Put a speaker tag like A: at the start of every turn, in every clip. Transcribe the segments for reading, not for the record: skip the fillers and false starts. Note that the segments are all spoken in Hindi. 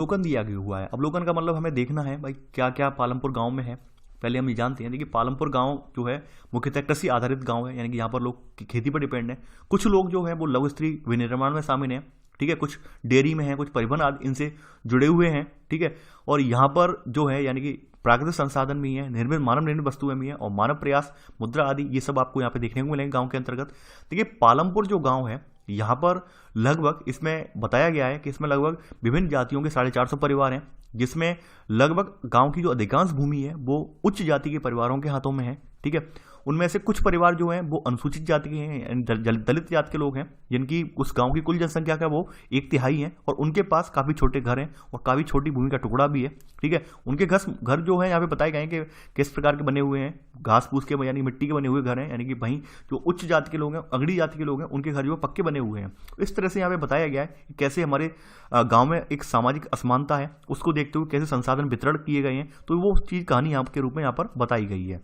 A: अवलोकन दिया गया हुआ है। अवलोकन का मतलब हमें देखना है भाई क्या क्या पालमपुर गांव में है। पहले हम ये जानते हैं, देखिए पालमपुर गांव जो है मुख्यतः कृषि आधारित गांव है, यानी कि यहाँ पर लोग खेती पर डिपेंड है। कुछ लोग जो है वो लघु स्त्री विनिर्माण में शामिल हैं, ठीक है, कुछ डेयरी में है, कुछ परिवहन आदि इनसे जुड़े हुए हैं, ठीक है। और यहाँ पर जो है यानी कि प्राकृतिक संसाधन भी है, निर्मित मानव निर्मित वस्तुएं भी हैं, और मानव प्रयास, मुद्रा आदि ये सब आपको यहाँ पे देखने को मिलेंगे गांव के अंतर्गत। देखिए पालमपुर जो गांव है यहाँ पर लगभग इसमें बताया गया है कि इसमें लगभग विभिन्न जातियों के 450 परिवार हैं, जिसमें लगभग गांव की जो अधिकांश भूमि है वो उच्च जाति के परिवारों के हाथों में है, ठीक है। उनमें से कुछ परिवार जो हैं वो अनुसूचित जाति के हैं, यानी दलित जाति के लोग हैं, जिनकी उस गांव की कुल जनसंख्या का वो 1/3 है, और उनके पास काफ़ी छोटे घर हैं और काफ़ी छोटी भूमि का टुकड़ा भी है, ठीक है। उनके घर जो है यहाँ पे बताए गए हैं कि किस प्रकार के बने हुए हैं, घास फूस के यानी मिट्टी के बने हुए घर हैं, यानी कि वहीं जो उच्च जाति के लोग हैं, अगड़ी जाति के लोग हैं, उनके घर जो पक्के बने हुए हैं। इस तरह से यहाँ पे बताया गया है कि कैसे हमारे गाँव में एक सामाजिक असमानता है, उसको देखते हुए कैसे संसाधन वितरण किए गए हैं, तो वो चीज़ कहानी यहाँ के रूप में यहाँ पर बताई गई है,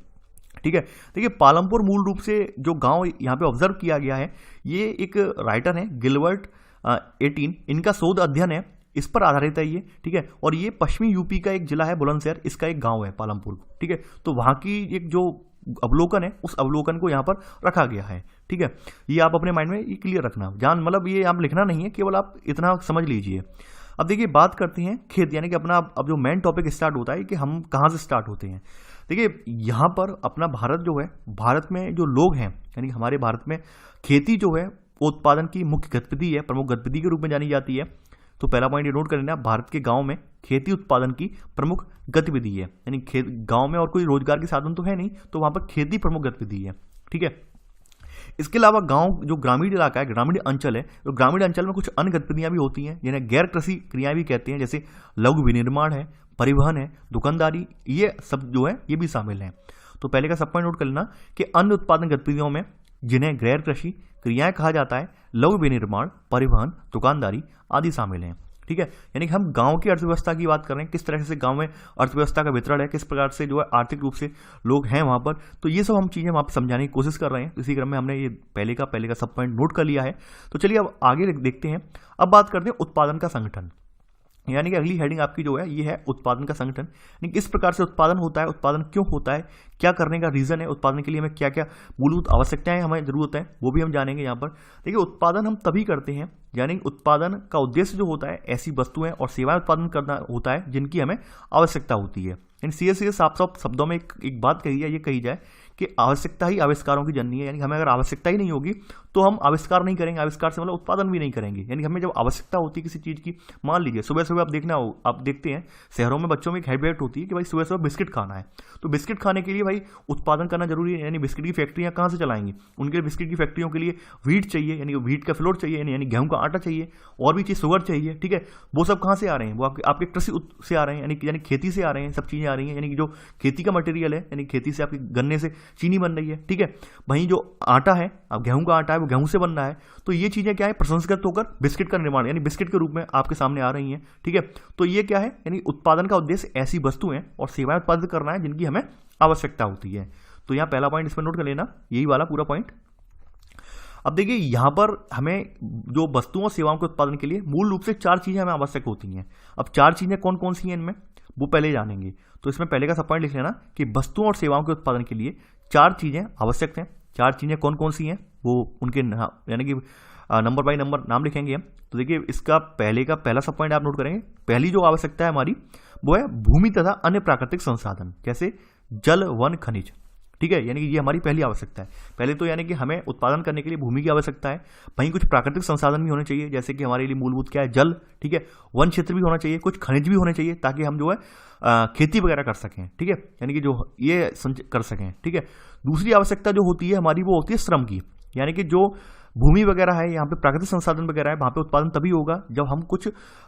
A: ठीक है। देखिए पालमपुर मूल रूप से जो गांव यहाँ पे ऑब्जर्व किया गया है, ये एक राइटर है गिलबर्ट 18, इनका शोध अध्ययन है, इस पर आधारित है ये, ठीक है। और ये पश्चिमी यूपी का एक जिला है बुलंदशहर, इसका एक गांव है पालमपुर, ठीक है। तो वहाँ की एक जो अवलोकन है उस अवलोकन को यहाँ पर रखा गया है, ठीक है। ये आप अपने माइंड में ये क्लियर रखना, मतलब ये आप लिखना नहीं है, केवल आप इतना समझ लीजिए। अब देखिए बात करते हैं खेत, यानी कि अपना अब जो मेन टॉपिक स्टार्ट होता है कि हम कहाँ से स्टार्ट होते हैं। देखिए यहाँ पर अपना भारत जो है, भारत में जो लोग हैं, यानी हमारे भारत में खेती जो है उत्पादन की मुख्य गतिविधि है, प्रमुख गतिविधि के रूप में जानी जाती है। तो पहला पॉइंट ये नोट कर लेना, भारत के गांव में खेती उत्पादन की प्रमुख गतिविधि है, यानी गांव में और कोई रोजगार के साधन तो है नहीं, तो वहां पर खेती प्रमुख गतिविधि है, ठीक है। इसके अलावा गांव जो ग्रामीण इलाका है, ग्रामीण अंचल है, तो ग्रामीण अंचल में कुछ अन्य गतिविधियां भी होती हैं, जिन्हें गैर कृषि क्रियाएं भी कहते हैं, जैसे लघु विनिर्माण है, परिवहन है, दुकानदारी, ये सब जो है ये भी शामिल हैं। तो पहले का सब पॉइंट नोट कर लेना कि अन्य उत्पादन गतिविधियों में जिन्हें गैर कृषि क्रियाएं कहा जाता है, लघु विनिर्माण, परिवहन, दुकानदारी आदि शामिल हैं, ठीक है। यानी कि हम गांव की अर्थव्यवस्था की बात कर रहे हैं, किस तरह से गांव में अर्थव्यवस्था का वितरण है, किस प्रकार से जो है आर्थिक रूप से लोग हैं वहां पर, तो ये सब हम चीजें वहां पर समझाने की कोशिश कर रहे हैं। इसी क्रम में हमने ये पहले का सब पॉइंट नोट कर लिया है। तो चलिए अब आगे देखते हैं। अब बात करते हैं उत्पादन का संगठन, यानी कि अगली हेडिंग आपकी जो है ये है उत्पादन का संगठन, यानी किस प्रकार से उत्पादन होता है, उत्पादन क्यों होता है, क्या करने का रीजन है, उत्पादन के लिए हमें क्या क्या मूलभूत आवश्यकताएं हमें जरूरत है, वो भी हम जानेंगे यहाँ पर। देखिए उत्पादन हम तभी करते हैं, यानी उत्पादन का उद्देश्य जो होता है ऐसी वस्तुएं और सेवाएं उत्पादन करना होता है जिनकी हमें आवश्यकता होती है। यानी सीधे साफ साफ शब्दों में एक बात कही जाए, ये कही जाए कि आवश्यकता ही आविष्कारों की जननी है, यानी हमें अगर आवश्यकता ही नहीं होगी तो हम आविष्कार नहीं करेंगे, आविष्कार से मतलब उत्पादन भी नहीं करेंगे। यानी हमें जब आवश्यकता होती है किसी चीज की, मान लीजिए सुबह सुबह आप देखते हैं शहरों में बच्चों में एक हैबिट होती है कि भाई सुबह सुबह बिस्किट खाना है, तो बिस्किट खाने के लिए भाई उत्पादन करना जरूरी है, यानी बिस्किट की फैक्ट्रियां कहाँ से चलाएंगी, उनके बिस्किट की फैक्ट्रियों के लिए व्हीट चाहिए, यानी व्हीट का फ्लोर चाहिए, यानी गेहूं का आटा चाहिए, और भी चीज शुगर चाहिए, ठीक है। वो सब कहाँ से आ रहे हैं, वो आपके कृषि से आ रहे हैं, यानी खेती से आ रहे हैं, सब चीजें आ रही हैं, यानी कि जो खेती का मटेरियल है, यानी खेती से आपके गन्ने से चीनी बन रही है, ठीक है। वहीं जो आटा है, अब गेहूं का आटा है, वो गेहूं से बन रहा है, तो ये चीजें क्या है, प्रसंस्कृत होकर बिस्किट का निर्माण, यानी बिस्किट के रूप में आपके सामने आ रही हैं, ठीक है। तो ये क्या है, यानी उत्पादन का उद्देश्य ऐसी वस्तुएं और सेवाएं उत्पादित करना है जिनकी हमें आवश्यकता होती है। तो यहां पहला पॉइंट इसमें नोट कर लेना, यही वाला पूरा पॉइंट। अब देखिए यहां पर हमें जो वस्तुओं और सेवाओं के उत्पादन के लिए मूल रूप से 4 चीजें हमें आवश्यक होती हैं। अब 4 चीजें कौन कौन सी हैं इनमें, वो पहले जानेंगे। तो इसमें पहले का सब पॉइंट लिख लेना कि वस्तुओं और सेवाओं के उत्पादन के लिए 4 चीजें आवश्यक हैं। 4 चीजें कौन कौन सी हैं, वो उनके यानी कि नंबर बाय नंबर नाम लिखेंगे हम। तो देखिए इसका पहला सब पॉइंट आप नोट करेंगे। पहली जो आवश्यकता है हमारी वो है भूमि तथा अन्य प्राकृतिक संसाधन, कैसे जल, वन, खनिज, ठीक है। यानी कि ये हमारी पहली आवश्यकता है। पहले तो यानी कि हमें उत्पादन करने के लिए भूमि की आवश्यकता है, वहीं कुछ प्राकृतिक संसाधन भी होने चाहिए, जैसे कि हमारे लिए मूलभूत क्या है, जल, ठीक है। वन क्षेत्र भी होना चाहिए, कुछ खनिज भी होने चाहिए ताकि हम जो है खेती वगैरह कर सकें, ठीक है, यानी कि जो ये कर सकें, ठीक है। दूसरी आवश्यकता जो होती है हमारी वो होती है श्रम की, यानी कि जो भूमि वगैरह है, यहाँ पे प्राकृतिक संसाधन वगैरह है, वहां पे उत्पादन तभी होगा जब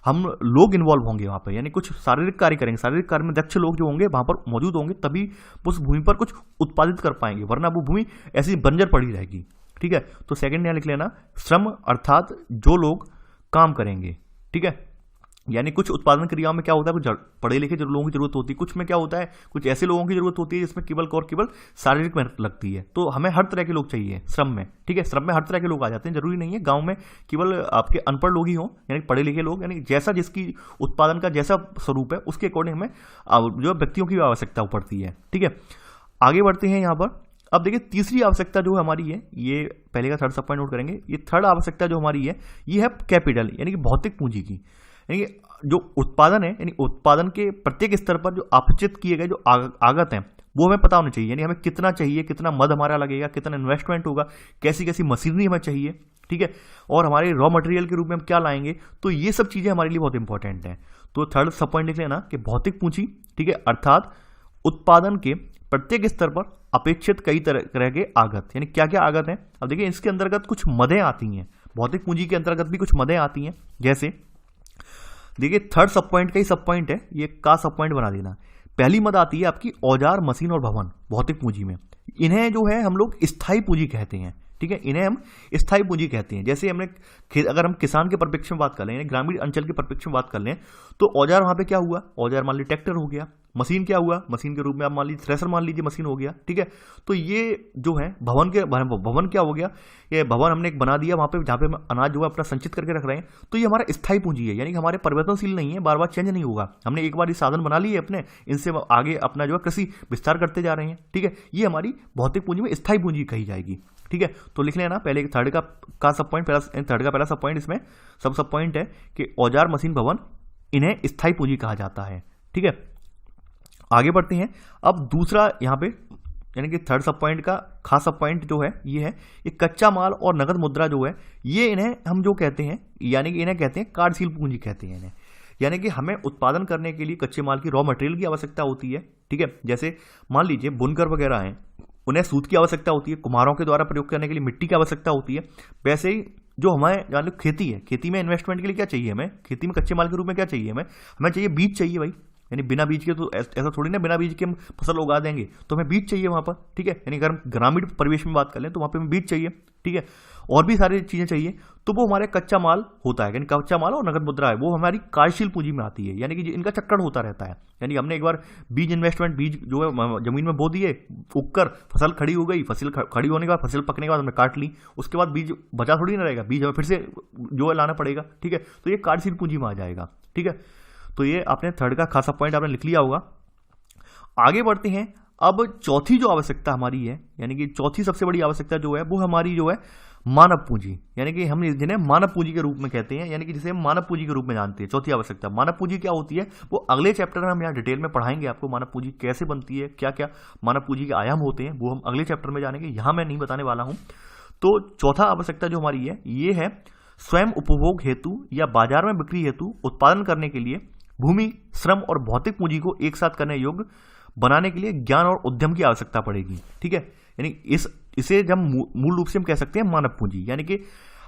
A: हम लोग इन्वॉल्व होंगे वहां पे, यानी कुछ शारीरिक कार्य करेंगे, शारीरिक कार्य में दक्ष लोग जो होंगे वहां पर मौजूद होंगे, तभी उस भूमि पर कुछ उत्पादित कर पाएंगे, वरना वो भूमि ऐसी बंजर पड़ी रहेगी, ठीक है। तो सेकंड यहाँ लिख लेना श्रम, अर्थात जो लोग काम करेंगे, ठीक है। यानी कुछ उत्पादन क्रियाओं में क्या होता है, कुछ पढ़े लिखे जो लोगों की जरूरत होती है, कुछ में क्या होता है, कुछ ऐसे लोगों की जरूरत होती है जिसमें केवल और केवल शारीरिक मेहनत लगती है। तो हमें हर तरह के लोग चाहिए श्रम में, ठीक है। श्रम में हर तरह के लोग आ जाते हैं, जरूरी नहीं है गांव में केवल आपके अनपढ़ लोग ही हों, यानी पढ़े लिखे लोग, यानी जैसा जिसकी उत्पादन का जैसा स्वरूप है उसके अकॉर्डिंग हमें जो व्यक्तियों की आवश्यकता पड़ती है, ठीक है। आगे बढ़ते हैं यहाँ पर। अब देखिए तीसरी आवश्यकता जो हमारी है, ये पहले का थर्ड सब पॉइंट नोट करेंगे, ये थर्ड आवश्यकता जो हमारी है ये है कैपिटल, यानी कि भौतिक पूंजी की। यानी जो उत्पादन है, यानी उत्पादन के प्रत्येक स्तर पर जो अपचित किए गए जो आगत हैं वो हमें पता होना चाहिए, यानी हमें कितना चाहिए, कितना मद हमारा लगेगा, कितना इन्वेस्टमेंट होगा, कैसी कैसी मशीनरी हमें चाहिए, ठीक है, और हमारे रॉ मटेरियल के रूप में हम क्या लाएंगे। तो ये सब चीजें हमारे लिए बहुत इंपॉर्टेंट है। तो थर्ड सब पॉइंट लिख लेना कि भौतिक पूंजी, ठीक है, अर्थात उत्पादन के प्रत्येक स्तर पर अपेक्षित कई तरह के आगत, यानी क्या क्या आगत हैं। अब देखिए इसके अंतर्गत कुछ मदें आती हैं, भौतिक पूंजी के अंतर्गत भी कुछ मदें आती हैं। जैसे देखिए थर्ड सब पॉइंट का ही सब पॉइंट है, ये का सब पॉइंट बना देना। पहली मद आती है आपकी औजार, मशीन और भवन, भौतिक पूंजी में। इन्हें जो है हम लोग स्थायी पूंजी कहते हैं, ठीक है, इन्हें हम स्थायी पूंजी कहते हैं। जैसे हमने अगर हम किसान के परिप्रेक्ष्य में बात कर लें, यानी ग्रामीण अंचल के परिप्रेक्ष्य में बात कर लें, तो औजार वहां पे क्या हुआ, औजार मान लीजिए ट्रैक्टर हो गया। मशीन क्या हुआ, मशीन के रूप में आप मान लीजिए थ्रेसर मान लीजिए मशीन हो गया, ठीक है। तो ये जो है भवन क्या हो गया, ये भवन हमने एक बना दिया वहां पे जहां पे हम अनाज जो है अपना संचित करके रख रहे हैं। तो ये हमारा स्थायी पूंजी है, यानी कि हमारे परिवर्तनशील नहीं है, बार बार चेंज नहीं होगा। हमने एक बार ये साधन बना लिए अपने, इनसे आगे अपना जो है कृषि विस्तार करते जा रहे हैं, ठीक है। ये हमारी भौतिक पूंजी में स्थायी पूंजी कही जाएगी, ठीक है। तो लिख लेना पहले थर्ड का सब पॉइंट, थर्ड का पहला सब पॉइंट, इसमें सब पॉइंट है कि औजार, मशीन, भवन, इन्हें स्थायी पूंजी कहा जाता है, ठीक है। आगे बढ़ते हैं। अब दूसरा यहाँ पे यानी कि थर्ड सब पॉइंट का खास सब पॉइंट जो है ये है, ये कच्चा माल और नगद मुद्रा जो है, ये इन्हें हम जो कहते हैं, यानी कि इन्हें कहते हैं कार्यशील पूंजी कहते हैं इन्हें। यानी कि हमें उत्पादन करने के लिए कच्चे माल की रॉ मटेरियल की आवश्यकता होती है, ठीक है। जैसे मान लीजिए बुनकर वगैरह हैं, उन्हें सूत की आवश्यकता होती है, कुम्हारों के द्वारा प्रयोग करने के लिए मिट्टी की आवश्यकता होती है। वैसे ही जो हमारे जान खेती है, खेती में इन्वेस्टमेंट के लिए क्या चाहिए हमें, खेती में कच्चे माल के रूप में क्या चाहिए हमें चाहिए बीज चाहिए भाई, यानी बिना बीज के तो ऐसा थोड़ी ना बिना बीज के हम फसल उगा देंगे, तो हमें बीज चाहिए वहां पर, ठीक है। यानी अगर हम ग्रामीण परिवेश में बात कर लें तो वहां पे हमें बीज चाहिए, ठीक है, और भी सारी चीजें चाहिए। तो वो हमारे कच्चा माल होता है, यानी कच्चा माल और नगद मुद्रा है, वो हमारी कार्यशील पूंजी में आती है, यानी कि इनका चक्कर होता रहता है। यानी हमने एक बार बीज इन्वेस्टमेंट, बीज जो है जमीन में बो दिए, उगकर फसल खड़ी हो गई, फसल खड़ी होने के बाद, फसल पकने के बाद हमने काट ली, उसके बाद बीज बचा थोड़ी ना रहेगा, बीज हमें फिर से जो है लाना पड़ेगा, ठीक है। तो ये कार्यशील पूंजी में आ जाएगा, ठीक है। तो ये आपने थर्ड का खासा पॉइंट आपने लिख लिया होगा। आगे बढ़ते हैं। अब चौथी जो आवश्यकता हमारी है, यानी कि चौथी सबसे बड़ी आवश्यकता जो है वो हमारी जो है मानव पूंजी, यानी कि हम जिन्हें मानव पूंजी के रूप में कहते हैं, यानी कि जिसे हम मानव पूंजी के रूप में जानते हैं। चौथी आवश्यकता मानव पूंजी क्या होती है, वो अगले चैप्टर में हम यहाँ डिटेल में पढ़ाएंगे आपको, मानव पूंजी कैसे बनती है, क्या क्या मानव पूंजी के आयाम होते हैं, वो हम अगले चैप्टर में जानेंगे, यहां मैं नहीं बताने वाला हूं। तो चौथा आवश्यकता जो हमारी है ये है स्वयं उपभोग हेतु या बाजार में बिक्री हेतु उत्पादन करने के लिए भूमि, श्रम और भौतिक पूंजी को एक साथ करने योग्य बनाने के लिए ज्ञान और उद्यम की आवश्यकता पड़ेगी, ठीक है। यानी इसे जब मूल रूप से हम कह सकते हैं मानव पूंजी, यानी कि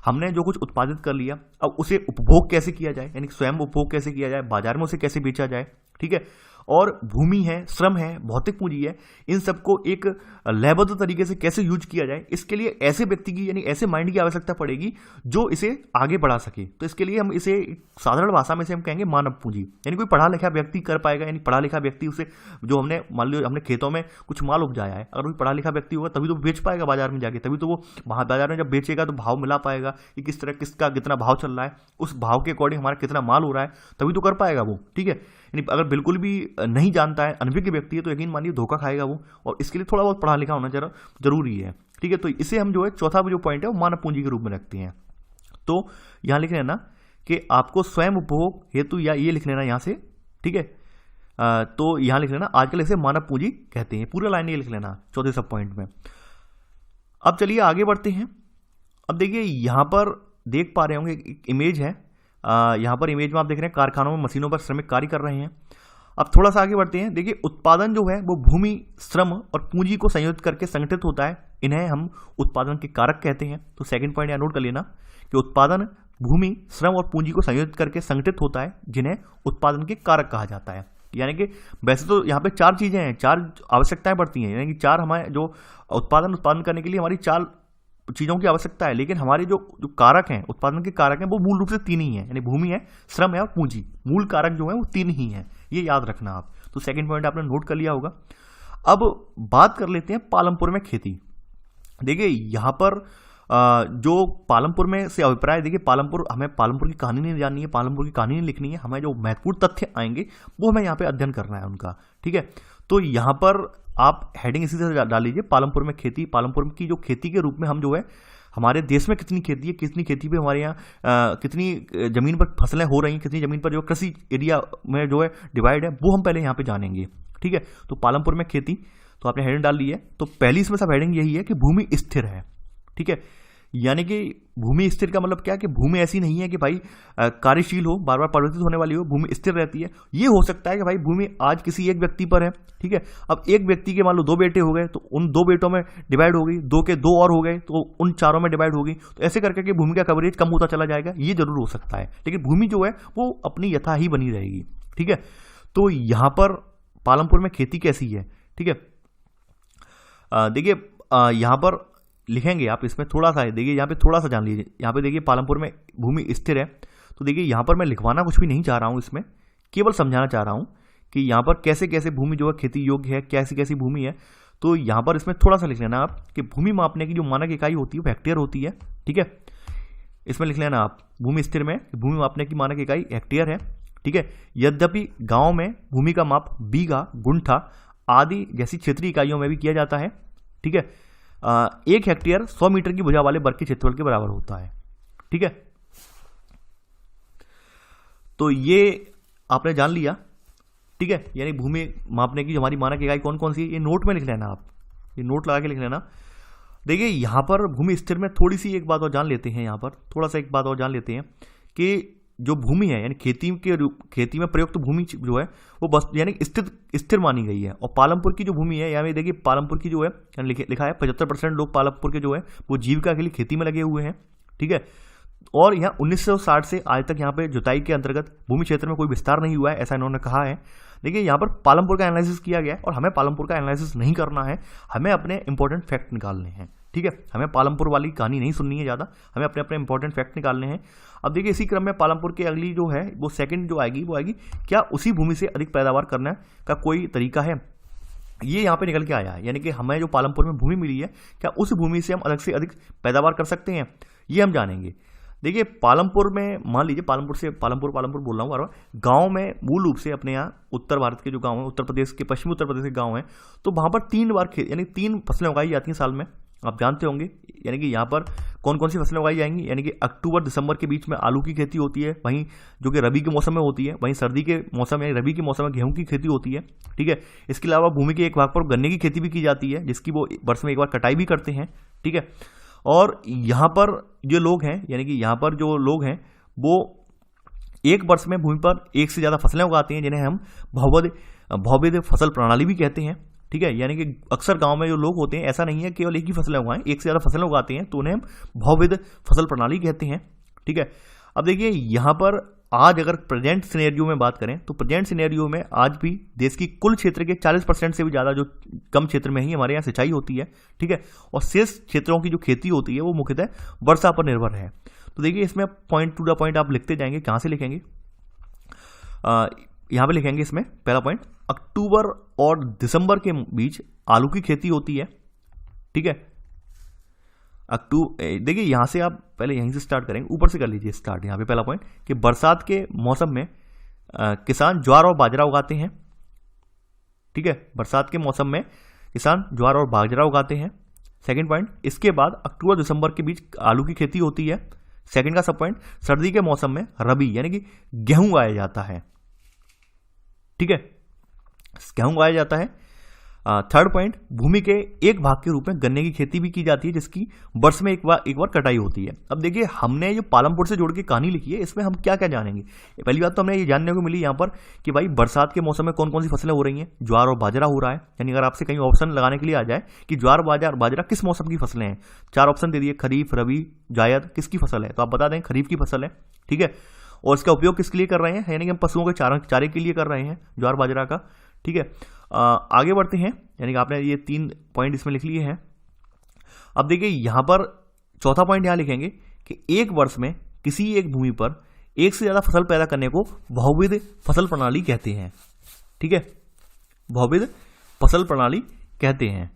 A: हमने जो कुछ उत्पादित कर लिया, अब उसे उपभोग कैसे किया जाए, यानी स्वयं उपभोग कैसे किया जाए, बाजार में उसे कैसे बेचा जाए, ठीक है। और भूमि है, श्रम है, भौतिक पूंजी है, इन सबको एक लयबद्ध तरीके से कैसे यूज किया जाए, इसके लिए ऐसे व्यक्ति की यानी ऐसे माइंड की आवश्यकता पड़ेगी जो इसे आगे बढ़ा सके। तो इसके लिए हम इसे साधारण भाषा में से हम कहेंगे मानव पूंजी, यानी कोई पढ़ा लिखा व्यक्ति कर पाएगा, यानी पढ़ा लिखा व्यक्ति उसे जो हमने मान लो हमने खेतों में कुछ माल उपजाया है, अगर कोई पढ़ा लिखा व्यक्ति होगा तभी तो बेच पाएगा बाजार में जाके, तभी तो वो बाजार में जब बेचेगा तो भाव मिला पाएगा कि किस तरह किसका कितना भाव चल रहा है, उस भाव के अकॉर्डिंग हमारा कितना माल हो रहा है, तभी तो कर पाएगा वो, ठीक है। यानी अगर बिल्कुल भी नहीं जानता है, अनभिज्ञ व्यक्ति है, तो यकीन मानिए धोखा खाएगा वो, और इसके लिए थोड़ा बहुत पढ़ा लिखा होना जरूरी है, ठीक है। तो इसे हम जो है चौथा जो पॉइंट है वो मानव पूंजी के रूप में रखते हैं। तो यहां लिख लेना कि आपको स्वयं उपभोग हेतु, या ये लिख लेना यहां से, ठीक है। तो यहां लिख लेना आजकल इसे मानव पूंजी कहते हैं, पूरा लाइन ये लिख लेना चौथे सब पॉइंट में। अब चलिए आगे बढ़ते हैं। अब देखिए यहां पर देख पा रहे होंगे एक इमेज है, यहां पर इमेज में आप देख रहे हैं कारखानों में मशीनों पर श्रमिक कार्य कर रहे हैं। अब थोड़ा सा आगे बढ़ते हैं। देखिए उत्पादन जो है वो भूमि, श्रम और पूंजी को संयोजित करके संगठित होता है, इन्हें हम उत्पादन के कारक कहते हैं। तो सेकंड पॉइंट यहाँ नोट कर लेना कि उत्पादन भूमि, श्रम और पूंजी को संयोजित करके संगठित होता है, जिन्हें उत्पादन के कारक कहा जाता है। यानी कि वैसे तो यहाँ पे चार चीजें हैं, चार आवश्यकताएं पड़ती हैं, यानी कि चार हमारे जो उत्पादन करने के लिए हमारी चार चीज़ों की आवश्यकता है, लेकिन हमारे जो जो कारक हैं, उत्पादन के कारक हैं, वो मूल रूप से 3 ही हैं, यानी भूमि है, श्रम है और पूंजी। मूल कारक जो है वो 3 ही हैं, ये याद रखना आप। तो सेकंड पॉइंट आपने नोट कर लिया होगा। अब बात कर लेते हैं पालमपुर में खेती। देखिए यहाँ पर जो पालमपुर में से अभिप्राय, देखिए पालमपुर, हमें पालमपुर की कहानी नहीं जाननी है, पालमपुर की कहानी नहीं लिखनी है, हमें जो महत्वपूर्ण तथ्य आएंगे वो हमें यहाँ पे अध्ययन करना है उनका, ठीक है। तो यहाँ पर आप हेडिंग इसी तरह डाल लीजिए, पालमपुर में खेती। पालमपुर की जो खेती के रूप में हम जो है, हमारे देश में कितनी खेती है, कितनी खेती पे हमारे यहाँ कितनी जमीन पर फसलें हो रही हैं, कितनी जमीन पर जो कृषि एरिया में जो है डिवाइड है, वो हम पहले यहाँ पे जानेंगे, ठीक है। तो पालमपुर में खेती, तो आपने हेडिंग डाल ली है। तो पहली इसमें सब हेडिंग यही है कि भूमि स्थिर है, ठीक है। यानी कि भूमि स्थिर का मतलब क्या है कि भूमि ऐसी नहीं है कि भाई कार्यशील हो, बार बार परिवर्तित होने वाली हो, भूमि स्थिर रहती है। ये हो सकता है कि भाई भूमि आज किसी एक व्यक्ति पर है, ठीक है। अब एक व्यक्ति के मान लो 2 बेटे हो गए, तो उन 2 बेटों में डिवाइड हो गई, 2 के 2 और हो गए, तो उन 4 में डिवाइड हो गई। तो ऐसे करके कि भूमि का कवरेज कम होता चला जाएगा, ये जरूर हो सकता है, लेकिन भूमि जो है वो अपनी यथा ही बनी रहेगी, ठीक है। तो यहां पर पालमपुर में खेती कैसी है, ठीक है। देखिए यहां पर लिखेंगे आप, इसमें थोड़ा सा है, देखिए यहाँ पे थोड़ा सा जान लीजिए। यहाँ पे देखिए पालमपुर में भूमि स्थिर है, तो देखिए यहाँ पर मैं लिखवाना कुछ भी नहीं चाह रहा हूँ, इसमें केवल समझाना चाह रहा हूँ कि यहाँ पर कैसे कैसे भूमि जो है खेती योग्य है, कैसी कैसी भूमि है। तो यहाँ पर इसमें थोड़ा सा लिख लेना आप कि भूमि मापने की जो मानक इकाई होती है वो हेक्टेयर होती है, ठीक है। इसमें लिख लेना आप, भूमि स्थिर में भूमि मापने की मानक इकाई हेक्टेयर है, ठीक है। यद्यपि गाँव में भूमि का माप बीघा, गुंठा आदि जैसी क्षेत्रीय इकाइयों में भी किया जाता है, ठीक है। 1 हेक्टेयर 100 मीटर की भुजा वाले वर्ग के क्षेत्रफल के बराबर होता है, ठीक है। तो ये आपने जान लिया, ठीक है। यानी भूमि मापने की हमारी मानक इकाई कौन कौन सी है, ये नोट में लिख लेना आप, ये नोट लगा के लिख लेना। देखिए यहां पर भूमि स्थिर में थोड़ी सी एक बात और जान लेते हैं, यहां पर थोड़ा सा एक बात और जान लेते हैं कि जो भूमि है, यानी खेती में प्रयुक्त भूमि जो है वो बस यानी स्थिर मानी गई है। और पालमपुर की जो भूमि है, यानी देखिए पालमपुर की जो है लिखा है 75% लोग पालमपुर के जो है वो जीविका के लिए खेती में लगे हुए हैं, ठीक है। और यहाँ 1960 से आज तक यहाँ पे जुताई के अंतर्गत भूमि क्षेत्र में कोई विस्तार नहीं हुआ है, ऐसा इन्होंने कहा है। देखिए यहाँ पर पालमपुर का एनालिसिस किया गया है, और हमें पालमपुर का एनालिसिस नहीं करना है, हमें अपने इंपॉर्टेंट फैक्ट निकालने हैं, ठीक है। हमें पालमपुर वाली कहानी नहीं सुननी है ज़्यादा, हमें अपने अपने इंपॉर्टेंट फैक्ट निकालने हैं। अब देखिए इसी क्रम में पालमपुर की अगली जो है वो सेकंड जो आएगी वो आएगी, क्या उसी भूमि से अधिक पैदावार करने का कोई तरीका है। ये यहाँ पे निकल के आया है, यानी कि हमें जो पालमपुर में भूमि मिली है, क्या उस भूमि से हम अधिक से अधिक पैदावार कर सकते हैं, ये हम जानेंगे। देखिए पालमपुर में मान लीजिए, पालमपुर बोल रहा हूँ बार बार, गाँव में मूल रूप से अपने यहाँ उत्तर भारत के जो गाँव है, उत्तर प्रदेश के पश्चिमी उत्तर प्रदेश के गाँव हैं, तो वहाँ पर 3 बार यानी 3 फसलें उगाई जाती हैं साल में, आप जानते होंगे। यानी कि यहाँ पर कौन कौन सी फसलें उगाई जाएंगी, यानी कि अक्टूबर दिसंबर के बीच में आलू की खेती होती है, वहीं जो कि रबी के मौसम में होती है, वहीं सर्दी के मौसम यानी रबी के मौसम में गेहूं की खेती होती है, ठीक है। इसके अलावा भूमि के एक भाग पर गन्ने की खेती भी की जाती है, जिसकी वो वर्ष में एक बार कटाई भी करते हैं, ठीक है। और यहाँ पर जो लोग हैं, यानी कि यहाँ पर जो लोग हैं वो एक वर्ष में भूमि पर 1 से ज़्यादा फसलें उगाते हैं, जिन्हें हम बहुविध फसल प्रणाली भी कहते हैं, ठीक है। यानी कि अक्सर गांव में जो लोग होते हैं, ऐसा नहीं है केवल एक ही फसलें उगाएं, 1 से ज़्यादा फसलें उगाते हैं, तो उन्हें हम बहुविध फसल प्रणाली कहते हैं, ठीक है। अब देखिए यहाँ पर आज अगर प्रेजेंट सिनेरियो में बात करें, तो प्रेजेंट सिनेरियो में आज भी देश की कुल क्षेत्र के 40% से भी ज़्यादा जो कम क्षेत्र में ही हमारे यहाँ सिंचाई होती है, ठीक है। और शेष क्षेत्रों की जो खेती होती है वो मुख्यतः वर्षा पर निर्भर है। तो देखिए इसमें पॉइंट टू द पॉइंट आप लिखते जाएंगे, कहाँ से लिखेंगे, यहाँ पे लिखेंगे। इसमें पहला पॉइंट, अक्टूबर और दिसंबर के बीच आलू की खेती होती है, ठीक है। देखिए यहां से आप पहले यहीं से स्टार्ट करेंगे, ऊपर से कर लीजिए स्टार्ट। यहाँ पे पहला पॉइंट कि बरसात के मौसम में किसान ज्वार और बाजरा उगाते हैं, ठीक है। बरसात के मौसम में किसान ज्वार और बाजरा उगाते हैं। सेकंड पॉइंट, इसके बाद अक्टूबर दिसंबर के बीच आलू की खेती होती है। सेकंड का सब पॉइंट, सर्दी के मौसम में रबी यानी कि गेहूं उगाया जाता है, ठीक है, गेहूं उगाया जाता है। थर्ड पॉइंट, भूमि के एक भाग के रूप में गन्ने की खेती भी की जाती है, जिसकी वर्ष में एक बार कटाई होती है। अब देखिए हमने जो पालमपुर से जोड़ के कहानी लिखी है, इसमें हम क्या क्या जानेंगे। पहली बात तो हमें ये जानने को मिली यहाँ पर कि भाई बरसात के मौसम में कौन कौन सी फसलें हो रही हैं, ज्वार और बाजरा हो रहा है। यानी अगर आपसे कहीं ऑप्शन लगाने के लिए आ जाए कि ज्वार बाजरा किस मौसम की फसलें हैं, 4 ऑप्शन दे दिए, खरीफ, रबी, जायद, किसकी फसल है, तो आप बता दें खरीफ की फसल है, ठीक है। और इसका उपयोग किसके लिए कर रहे हैं, यानी कि हम पशुओं के चारे के लिए कर रहे हैं ज्वार बाजरा का, ठीक है। आगे बढ़ते हैं, यानी कि आपने ये 3 पॉइंट इसमें लिख लिए हैं। अब देखिए यहाँ पर चौथा पॉइंट यहां लिखेंगे कि एक वर्ष में किसी एक भूमि पर एक से ज्यादा फसल पैदा करने को बहुविध फसल प्रणाली कहते हैं। ठीक है, बहुविध फसल प्रणाली कहते हैं।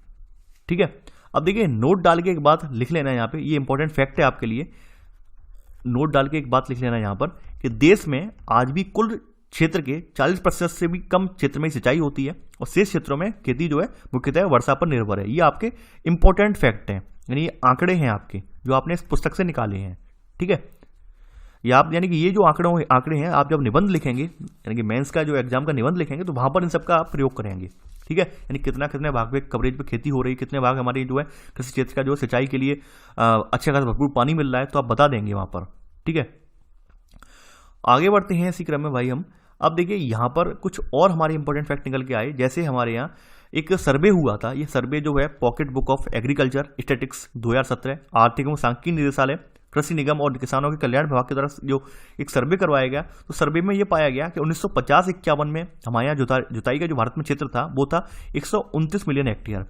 A: ठीक है, अब देखिए नोट डाल के एक बात लिख लेना यहाँ पे, ये इंपॉर्टेंट फैक्ट है आपके लिए। नोट डाल के एक बात लिख लेना यहाँ पर कि देश में आज भी कुल क्षेत्र के 40% से भी कम क्षेत्र में सिंचाई होती है और शेष क्षेत्रों में खेती जो है मुख्यतः वर्षा पर निर्भर है। ये आपके इंपॉर्टेंट फैक्ट हैं, यानी ये आंकड़े हैं आपके जो आपने इस पुस्तक से निकाले हैं। ठीक है, यानी कि ये जो आंकड़े हैं आप जब निबंध लिखेंगे, यानी कि मेंस का जो एग्जाम का निबंध लिखेंगे तो वहां पर इन सबका आप प्रयोग करेंगे। ठीक है, यानी कितने भाग पे कवरेज पे खेती हो रही है, कितने भाग हमारी जो है कृषि क्षेत्र का जो सिंचाई के लिए अच्छा खासा भरपूर पानी मिल रहा है, तो आप बता देंगे वहां पर। ठीक है, आगे बढ़ते हैं इसी क्रम में भाई हम। अब देखिए यहाँ पर कुछ और हमारे इंपॉर्टेंट फैक्ट निकल के आए। जैसे हमारे यहाँ एक सर्वे हुआ था, ये सर्वे जो है pocket book of agriculture statistics 2017 आर्थिक एवं सांख्यिकी निदेशालय कृषि निगम और किसानों के कल्याण विभाग की तरफ जो एक सर्वे करवाया गया, तो सर्वे में ये पाया गया कि 1950-51 में हमारे यहाँ जुताई का जो भारत में क्षेत्र था वो था 129 मिलियन हेक्टेयर।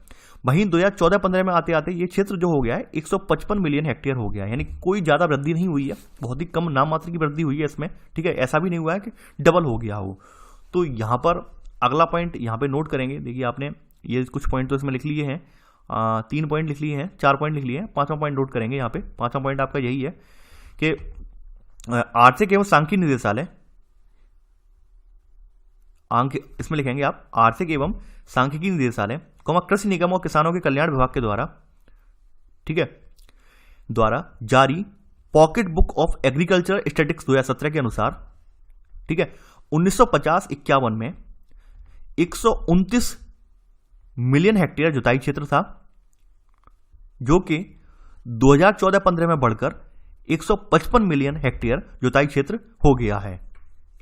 A: वहीं 2014-15 में आते आते ये क्षेत्र जो हो गया है 155 मिलियन हेक्टेयर हो गया है, यानी कोई ज्यादा वृद्धि नहीं हुई है, बहुत ही कम नाम मात्र की वृद्धि हुई है इसमें। ठीक है, ऐसा भी नहीं हुआ है कि डबल हो गया हो। तो यहाँ पर अगला पॉइंट यहाँ पे नोट करेंगे। देखिए आपने ये कुछ पॉइंट तो इसमें लिख लिए हैं, 3 पॉइंट लिख लिए हैं, 4 पॉइंट लिख लिए हैं, 5वां पॉइंट नोट करेंगे यहाँ पे। 5वां पॉइंट आपका यही है कि आर्थिक एवं सांख्यिकी निदेशालय, इसमें लिखेंगे आप आर्थिक एवं सांख्यिकी निदेशालय कृषि निगम और किसानों के कल्याण विभाग के द्वारा, ठीक है, द्वारा जारी pocket book of agriculture statistics 2017 के अनुसार, ठीक है, 1950-51 में 129 मिलियन हेक्टेयर जुताई क्षेत्र था, जो कि 2014-15 में बढ़कर 155 मिलियन हेक्टेयर जुताई क्षेत्र हो गया है।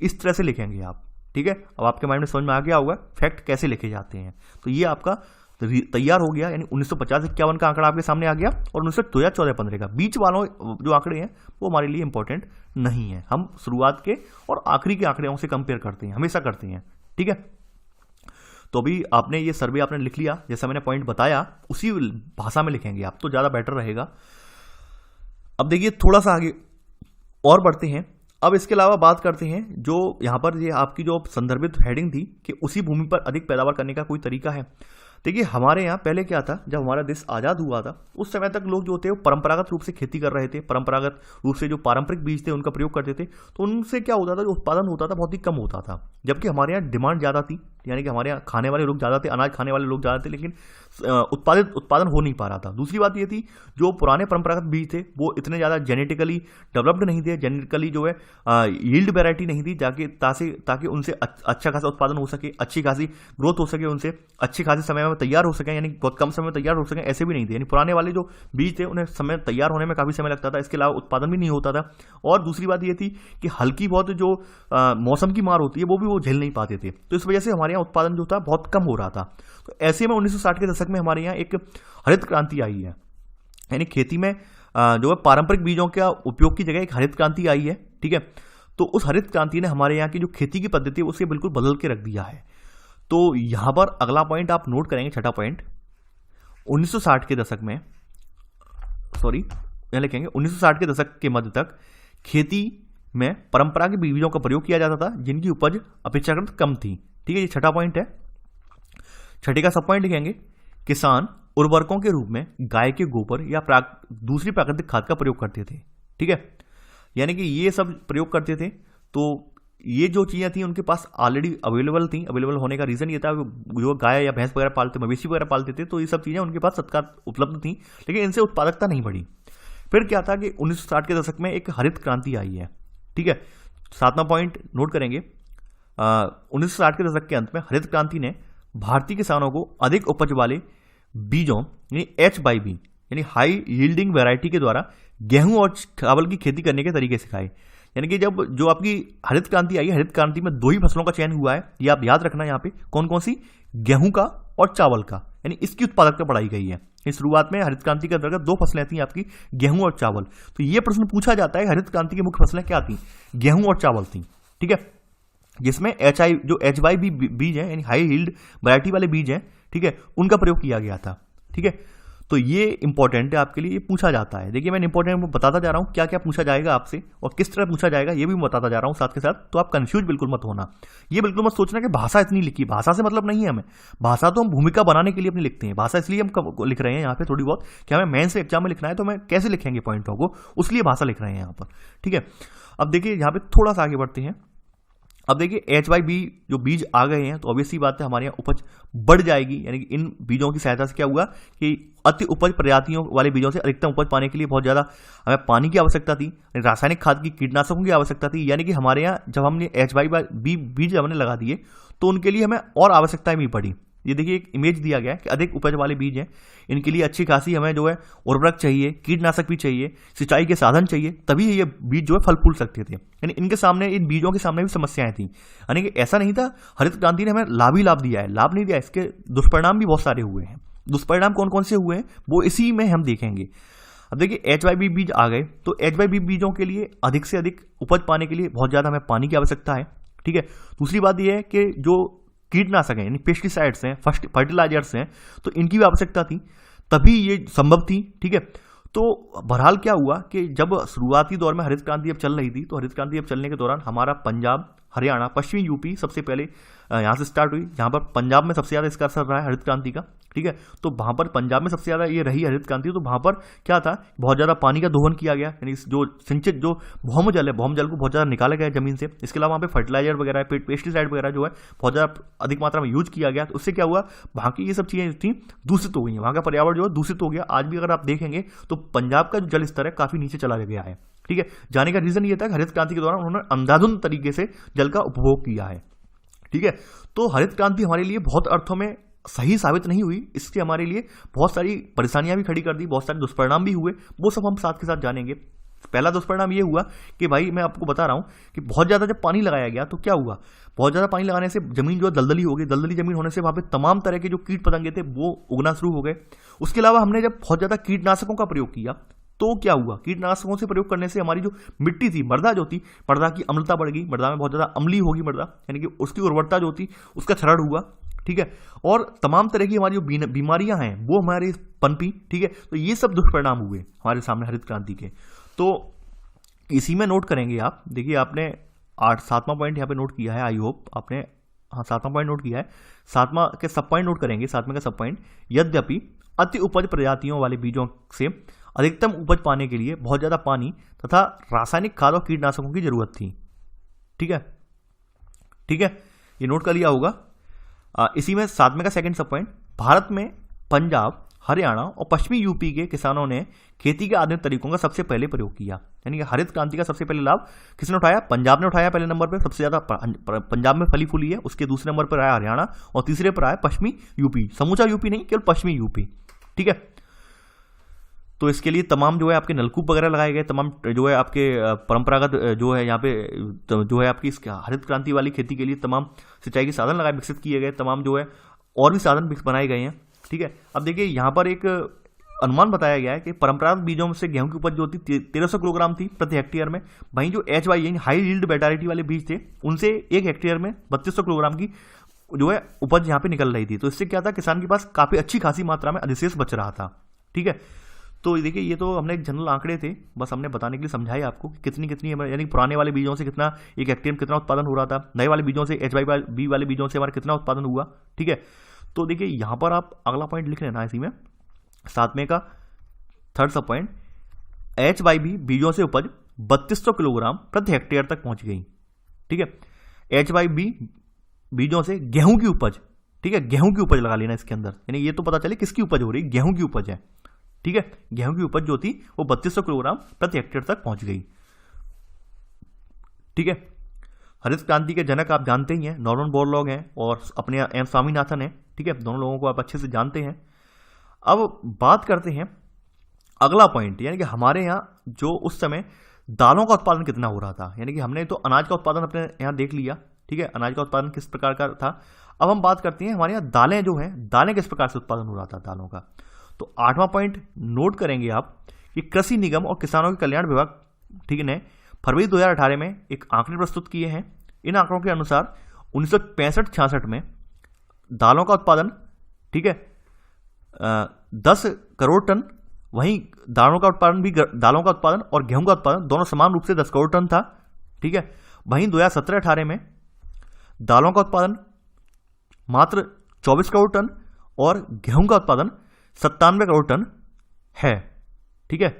A: इस तरह से लिखेंगे आप। ठीक है, अब आपके माइंड में समझ में आ गया होगा फैक्ट कैसे लिखे जाते हैं। तो ये आपका तैयार हो गया, यानी 1950-51 का आंकड़ा आपके सामने आ गया और 2014-15 का। बीच वालों जो आंकड़े हैं वो हमारे लिए इंपॉर्टेंट नहीं है, हम शुरुआत के और आखिरी के आंकड़ों से कंपेयर करते हैं, हमेशा करते हैं। ठीक है, तो अभी आपने ये सर्वे आपने लिख लिया, जैसा मैंने पॉइंट बताया उसी भाषा में लिखेंगे आप, तो ज्यादा बेटर रहेगा। अब देखिए थोड़ा सा आगे और बढ़ते हैं। अब इसके अलावा बात करते हैं जो यहां पर ये आपकी जो संदर्भित हेडिंग थी कि उसी भूमि पर अधिक पैदावार करने का कोई तरीका है। देखिए हमारे यहाँ पहले क्या था, जब हमारा देश आज़ाद हुआ था उस समय तक लोग जो थे वो परंपरागत रूप से खेती कर रहे थे, परंपरागत रूप से जो पारंपरिक बीज थे उनका प्रयोग करते थे, तो उनसे क्या होता था, जो उत्पादन होता था बहुत ही कम होता था। जबकि हमारे यहाँ डिमांड ज़्यादा थी, यानी कि हमारे यहाँ खाने वाले लोग ज़्यादा थे, अनाज खाने वाले लोग ज़्यादा थे, लेकिन उत्पादन हो नहीं पा रहा था। दूसरी बात ये थी जो पुराने परंपरागत बीज थे वो इतने ज़्यादा जेनेटिकली डेवलप्ड नहीं थे, जेनेटिकली जो है यील्ड वेराइटी नहीं थी, ताकि उनसे अच्छा खासा उत्पादन हो सके, अच्छी खासी ग्रोथ हो सके, उनसे अच्छे खासे समय में तैयार हो सके, यानी बहुत कम समय में तैयार हो सके, ऐसे भी नहीं थे। यानी पुराने वाले जो बीज थे उन्हें समय तैयार होने में काफी समय लगता था, इसके अलावा उत्पादन भी नहीं होता था। और दूसरी बात ये थी कि हल्की बहुत जो मौसम की मार होती है वो झेल नहीं पाते थे, तो इस वजह से हमारे यहाँ उत्पादन जो था बहुत कम हो रहा था। तो ऐसे में 1960 के दशक में हमारे यहाँ एक हरित क्रांति आई है, यानी खेती में जो है पारंपरिक बीजों का उपयोग की जगह एक हरित क्रांति आई है। ठीक है, तो उस हरित क्रांति ने हमारे यहाँ की जो खेती की पद्धति है उसे बिल्कुल बदल के रख दिया है। तो यहां पर अगला पॉइंट आप नोट करेंगे, छठा पॉइंट, 1960 के दशक में, यहां लिखेंगे 1960 के दशक के मध्य तक खेती में परंपरागत बीजों का प्रयोग किया जाता था जिनकी उपज अपेक्षाकृत कम थी। ठीक है, ये छठा पॉइंट है। छठे का सब पॉइंट लिखेंगे, किसान उर्वरकों के रूप में गाय के गोबर या दूसरी प्राकृतिक खाद का प्रयोग करते थे। ठीक है, यानी कि ये सब प्रयोग करते थे, तो ये जो चीजें थी उनके पास ऑलरेडी अवेलेबल थी। अवेलेबल होने का रीजन ये था, जो गाय या भैंस वगैरह पालते, मवेशी वगैरह पालते थे, तो ये सब चीजें उनके पास तत्काल उपलब्ध थी, लेकिन इनसे उत्पादकता नहीं बढ़ी। फिर क्या था कि 1960 के दशक में एक हरित क्रांति आई है। ठीक है, 7वां पॉइंट नोट करेंगे, 1960 के दशक के अंत में हरित क्रांति ने भारतीय किसानों को अधिक उपज वाले बीजों यानी HYB यानी हाई यील्डिंग वैरायटी के द्वारा गेहूं और चावल की खेती करने के तरीके सिखाए। यानी कि जब जो आपकी हरित क्रांति आई है, हरित क्रांति में 2 ही फसलों का चयन हुआ है, ये आप याद रखना। यहाँ पे कौन कौन सी, गेहूं का और चावल का, यानी इसकी उत्पादकता बढ़ाई गई है। इस शुरुआत में हरित क्रांति के अंतर्गत 2 फसलें थी आपकी, गेहूं और चावल। तो ये प्रश्न पूछा जाता है हरित क्रांति की मुख्य फसलें क्या थी, गेहूं और चावल थी। ठीक है, जिसमें जो HYB बीज है यानी हाई यील्ड वैरायटी वाले बीज हैं, ठीक है, उनका प्रयोग किया गया था। ठीक है, तो ये इंपॉर्टेंट है आपके लिए, ये पूछा जाता है। देखिए मैं इंपॉर्टेंट बताता जा रहा हूँ क्या क्या पूछा जाएगा आपसे और किस तरह पूछा जाएगा, ये भी मैं बताता जा रहा हूँ साथ के साथ। तो आप कंफ्यूज बिल्कुल मत होना, ये बिल्कुल मत सोचना कि भाषा इतनी लिखी, भाषा से मतलब नहीं है हमें। भाषा तो हम भूमिका बनाने के लिए अपनी लिखते हैं, भाषा इसलिए हम लिख रहे हैं यहाँ पे थोड़ी बहुत कि हमें मेन से एग्जाम में लिखना है, तो हमें कैसे लिखेंगे पॉइंटों को, उसलिए भाषा लिख रहे हैं यहाँ पर, ठीक है। अब देखिए यहाँ पे थोड़ा सा आगे बढ़ते हैं। अब देखिए H/B जो बीज आ गए हैं तो ऑब्वियस सी बात है हमारे यहाँ उपज बढ़ जाएगी, यानी कि इन बीजों की सहायता से क्या हुआ कि अति उपज प्रजातियों वाले बीजों से अधिकतम उपज पाने के लिए बहुत ज़्यादा हमें पानी की आवश्यकता थी, रासायनिक खाद की, कीटनाशकों की आवश्यकता थी। यानी कि हमारे यहाँ जब हमने H/B बीज हमने लगा दिए तो उनके लिए हमें और आवश्यकताएं भी पड़ी। ये देखिए एक इमेज दिया गया है कि अधिक उपज वाले बीज हैं, इनके लिए अच्छी खासी हमें जो है उर्वरक चाहिए, कीटनाशक भी चाहिए, सिंचाई के साधन चाहिए, तभी ये बीज जो है फल फूल सकते थे। यानी इनके सामने, इन बीजों के सामने भी समस्याएं थी। यानी कि ऐसा नहीं था, हरित क्रांति ने हमें लाभ ही लाभ दिया है, लाभ नहीं दिया, इसके दुष्परिणाम भी बहुत सारे हुए हैं। दुष्परिणाम कौन कौन से हुए हैं वो इसी में हम देखेंगे। अब देखिए H/B बीज आ गए तो H/B बीजों के लिए अधिक से अधिक उपज पाने के लिए बहुत ज़्यादा हमें पानी की आवश्यकता है, ठीक है। दूसरी बात यह है कि जो कीटनाशक हैं यानी पेस्टिसाइड्स हैं, फर्टिलाइजर्स हैं, तो इनकी भी आवश्यकता थी, तभी ये संभव थी, ठीक है। तो बहरहाल क्या हुआ कि जब शुरुआती दौर में हरित क्रांति अब चल रही थी, तो हरित क्रांति अब चलने के दौरान हमारा पंजाब, हरियाणा, पश्चिमी यूपी सबसे पहले यहाँ से स्टार्ट हुई, जहाँ पर पंजाब में सबसे ज़्यादा इसका असर रहा है हरित क्रांति का, ठीक है। तो वहाँ पर पंजाब में सबसे ज़्यादा ये रही हरित क्रांति, तो वहाँ पर क्या था, बहुत ज़्यादा पानी का दोहन किया गया, यानी जो सिंचित जो भौम जल है, भौम जल को बहुत ज़्यादा निकाला गया जमीन से। इसके अलावा वहाँ पे फर्टिलाइजर वगैरह, पेस्टिसाइड वगैरह जो है बहुत ज़्यादा अधिक मात्रा में यूज किया गया। तो उससे क्या हुआ, वहाँ की ये सब चीज़ें थी दूषित हो गई हैं, वहाँ का पर्यावरण जो है दूषित हो गया। आज भी अगर आप देखेंगे तो पंजाब का जो जल स्तर है काफ़ी नीचे चला गया है, ठीक है। जाने का रीजन ये था कि हरित क्रांति के दौरान उन्होंने अंधाधुंध तरीके से जल का उपभोग किया है, ठीक है। तो हरित क्रांति हमारे लिए बहुत अर्थों में सही साबित नहीं हुई, इससे हमारे लिए बहुत सारी परेशानियां भी खड़ी कर दी, बहुत सारे दुष्परिणाम भी हुए, वो सब हम साथ के साथ जानेंगे। पहला दुष्परिणाम ये हुआ कि भाई मैं आपको बता रहा हूं कि बहुत ज्यादा जब पानी लगाया गया तो क्या हुआ, बहुत ज्यादा पानी लगाने से जमीन जो है दलदली हो गई, दलदली जमीन होने से वहां पे तमाम तरह के जो कीट पतंगे थे वो उगना शुरू हो गए। उसके अलावा हमने जब बहुत ज्यादा कीटनाशकों का प्रयोग किया तो क्या हुआ, कीटनाशकों से प्रयोग करने से हमारी जो मिट्टी थी, मृदा जो थी, मृदा की अम्लता बढ़ गई, मृदा में बहुत ज्यादा अम्लीय होगी मृदा, यानी कि उसकी उर्वरता जो थी उसका क्षरण हुआ, ठीक है। और तमाम तरह की हमारी जो बीमारियां हैं वो हमारे पनपी, ठीक है। तो ये सब दुष्परिणाम हुए हमारे सामने हरित क्रांति के। तो इसी में नोट करेंगे आप, देखिए आपने 7वां पॉइंट यहाँ पे नोट किया है, आई होप आपने, हाँ 7वां पॉइंट नोट किया है। 7वां के सब पॉइंट नोट करेंगे, 7वें का सब पॉइंट, यद्यपि अति उपज प्रजातियों वाले बीजों से अधिकतम उपज पाने के लिए बहुत ज्यादा पानी तथा रासायनिक खाद और कीटनाशकों की जरूरत थी, ठीक है, ठीक है, ये नोट कर लिया होगा। इसी में 7वें का सेकंड सब पॉइंट, भारत में पंजाब, हरियाणा और पश्चिमी यूपी के किसानों ने खेती के आधुनिक तरीकों का सबसे पहले प्रयोग किया। यानी कि हरित क्रांति का सबसे पहले लाभ किसने उठाया, पंजाब ने उठाया पहले नंबर पर, सबसे ज्यादा पंजाब में फली फूली है, उसके दूसरे नंबर पर आया हरियाणा और तीसरे पर आया पश्चिमी यूपी, समूचा यूपी नहीं, केवल पश्चिमी यूपी, ठीक है। तो इसके लिए तमाम जो है आपके नलकूप वगैरह लगाए गए, तमाम जो है आपके परंपरागत जो है यहाँ पे जो है आपकी हरित क्रांति वाली खेती के लिए तमाम सिंचाई के साधन लगाए, विकसित किए गए, तमाम जो है और भी साधन बनाए गए हैं, ठीक है। अब देखिए यहाँ पर एक अनुमान बताया गया है कि परंपरागत बीजों से गेहूं की उपज जो थी 1300 किलोग्राम थी प्रति हेक्टेयर में, वहीं जो H/Y यानी हाई यील्ड वेराइटी वाले बीज थे उनसे एक हेक्टेयर में 3200 किलोग्राम की जो है उपज यहाँ पे निकल रही थी। तो इससे क्या था, किसान के पास काफी अच्छी खासी मात्रा में अधिशेष बच रहा था, ठीक है। तो देखिए ये तो हमने एक जनरल आंकड़े थे, बस हमने बताने के लिए समझाया आपको कितनी कितनी, यानी पुराने वाले बीजों से कितना एक हेक्टेयर में कितना उत्पादन हो रहा था, नए वाले बीजों से H/B वाले बीजों से हमारा कितना उत्पादन हुआ, ठीक है। तो देखिए यहाँ पर आप अगला पॉइंट लिख लेना इसी में, 7वें का थर्ड सब पॉइंट, H/B बीजों से उपज 3200 किलोग्राम प्रति हेक्टेयर तक पहुंच गई, ठीक है। H/B बीजों से गेहूं की उपज, ठीक है, गेहूं की उपज लगा लेना इसके अंदर, यानी ये तो पता चले किसकी उपज हो रही, गेहूं की उपज है, ठीक है। गेहूं की उपज जो थी वो 3200 किलोग्राम प्रति हेक्टेयर तक पहुंच गई, ठीक है। हरित क्रांति के जनक आप जानते ही हैं, नॉर्मन बोरलॉग हैं और अपने एम स्वामीनाथन हैं, ठीक है, दोनों लोगों को आप अच्छे से जानते हैं। अब बात करते हैं अगला पॉइंट, यानी कि हमारे यहाँ जो उस समय दालों का उत्पादन कितना हो रहा था, यानी कि हमने तो अनाज का उत्पादन अपने यहाँ देख लिया, ठीक है, अनाज का उत्पादन किस प्रकार का था। अब हम बात करते हैं हमारे यहाँ दालें जो हैं, दालें किस प्रकार से उत्पादन हो रहा था दालों का। तो 8वां पॉइंट नोट करेंगे आप कि कृषि निगम और किसानों के कल्याण विभाग, ठीक है, ने फरवरी 2018 में एक आंकड़े प्रस्तुत किए हैं। इन आंकड़ों के अनुसार 1965-66 में दालों का उत्पादन, ठीक है, 10 करोड़ टन, वहीं दालों का उत्पादन और गेहूं का उत्पादन दोनों समान रूप से 10 करोड़ टन था। ठीक है, वहीं 2017-18 में दालों का उत्पादन मात्र 24 करोड़ टन और गेहूं का उत्पादन 97 करोड़ टन है। ठीक है,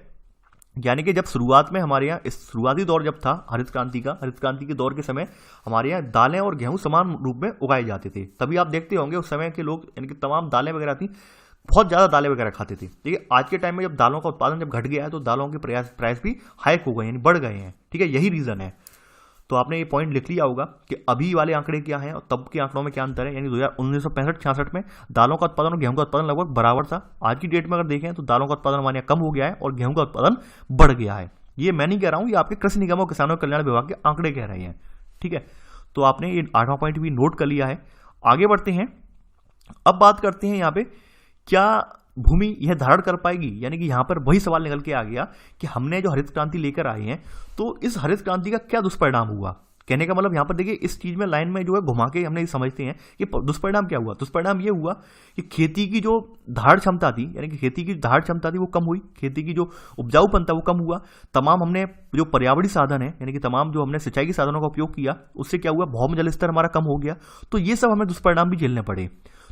A: यानी कि जब शुरुआत में हमारे यहाँ इस शुरुआती दौर जब था हरित क्रांति के दौर के समय हमारे यहाँ दालें और गेहूं समान रूप में उगाए जाते थे। तभी आप देखते होंगे उस समय के लोग यानी कि तमाम दालें वगैरह थी, बहुत ज़्यादा दालें वगैरह खाते थे। ठीक है, आज के टाइम में जब दालों का उत्पादन जब घट गया है तो दालों के प्राइस भी हाइक हो गए, यानी बढ़ गए हैं। ठीक है, यही रीज़न है। तो आपने ये पॉइंट लिख लिया होगा कि अभी वाले आंकड़े क्या हैं और तब के आंकड़ों में क्या अंतर है। यानी 1965-66 में दालों का उत्पादन और गेहूं का उत्पादन लगभग बराबर था। आज की डेट में अगर देखें तो दालों का उत्पादन हमारे यहाँ कम हो गया है और गेहूं का उत्पादन बढ़ गया है। ये मैं नहीं कह रहा हूं, ये आपके कृषि निगम और किसानों कल्याण विभाग के आंकड़े कह रहे हैं। ठीक है, तो आपने ये 8वां पॉइंट भी नोट कर लिया है। आगे बढ़ते हैं, अब बात करते हैं यहाँ पे क्या भूमि यह धारण कर पाएगी। यानी कि यहां पर वही सवाल निकल के आ गया कि हमने जो हरित क्रांति लेकर आए हैं तो इस हरित क्रांति का क्या दुष्परिणाम हुआ। कहने का मतलब यहां पर देखिए इस चीज में लाइन में जो है घुमा के हमने समझते हैं कि दुष्परिणाम क्या हुआ। दुष्परिणाम ये हुआ कि खेती की जो धारण क्षमता थी, यानी कि खेती की धारण क्षमता थी वो कम हुई, खेती की जो उपजाऊपन था वो कम हुआ। तमाम हमने जो पर्यावरणीय साधन है यानी कि तमाम जो हमने सिंचाई के साधनों का उपयोग किया उससे क्या हुआ, भौम जल स्तर हमारा कम हो गया। तो ये सब हमें दुष्परिणाम भी झेलने पड़े।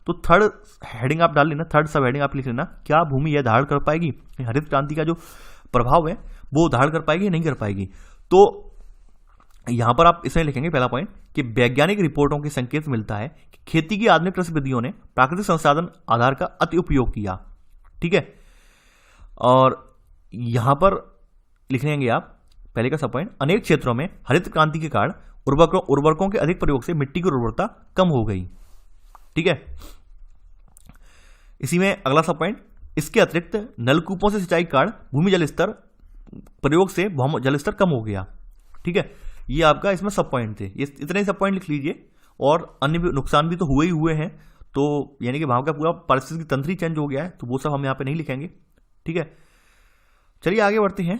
A: तो थर्ड हेडिंग आप डाल लेना, थर्ड सब हेडिंग आप लिख लेना, क्या भूमि यह धारण कर पाएगी, हरित क्रांति का जो प्रभाव है वो धारण कर पाएगी या नहीं कर पाएगी। तो यहां पर आप इसमें लिखेंगे पहला पॉइंट कि वैज्ञानिक रिपोर्टों के संकेत मिलता है कि खेती की आधुनिक कृषि विधियों ने प्राकृतिक संसाधन आधार का अति उपयोग किया। ठीक है, और यहां पर लिख लेंगे आप पहले का सब पॉइंट, अनेक क्षेत्रों में हरित क्रांति के कारण उर्वरकों के अधिक प्रयोग से मिट्टी की उर्वरता कम हो गई। ठीक है, इसी में अगला सब पॉइंट, इसके अतिरिक्त नलकूपों से सिंचाई के कारण भूमि जल स्तर प्रयोग से भूमि जल स्तर कम हो गया। ठीक है, ये आपका इसमें सब पॉइंट थे, ये इतने सब पॉइंट लिख लीजिए। और अन्य भी नुकसान भी तो हुए ही हुए हैं, तो यानी कि वहां का पूरा पारिस्थितिकी तंत्र ही चेंज हो गया है, तो वो सब हम यहाँ पे नहीं लिखेंगे। ठीक है, चलिए आगे बढ़ते हैं।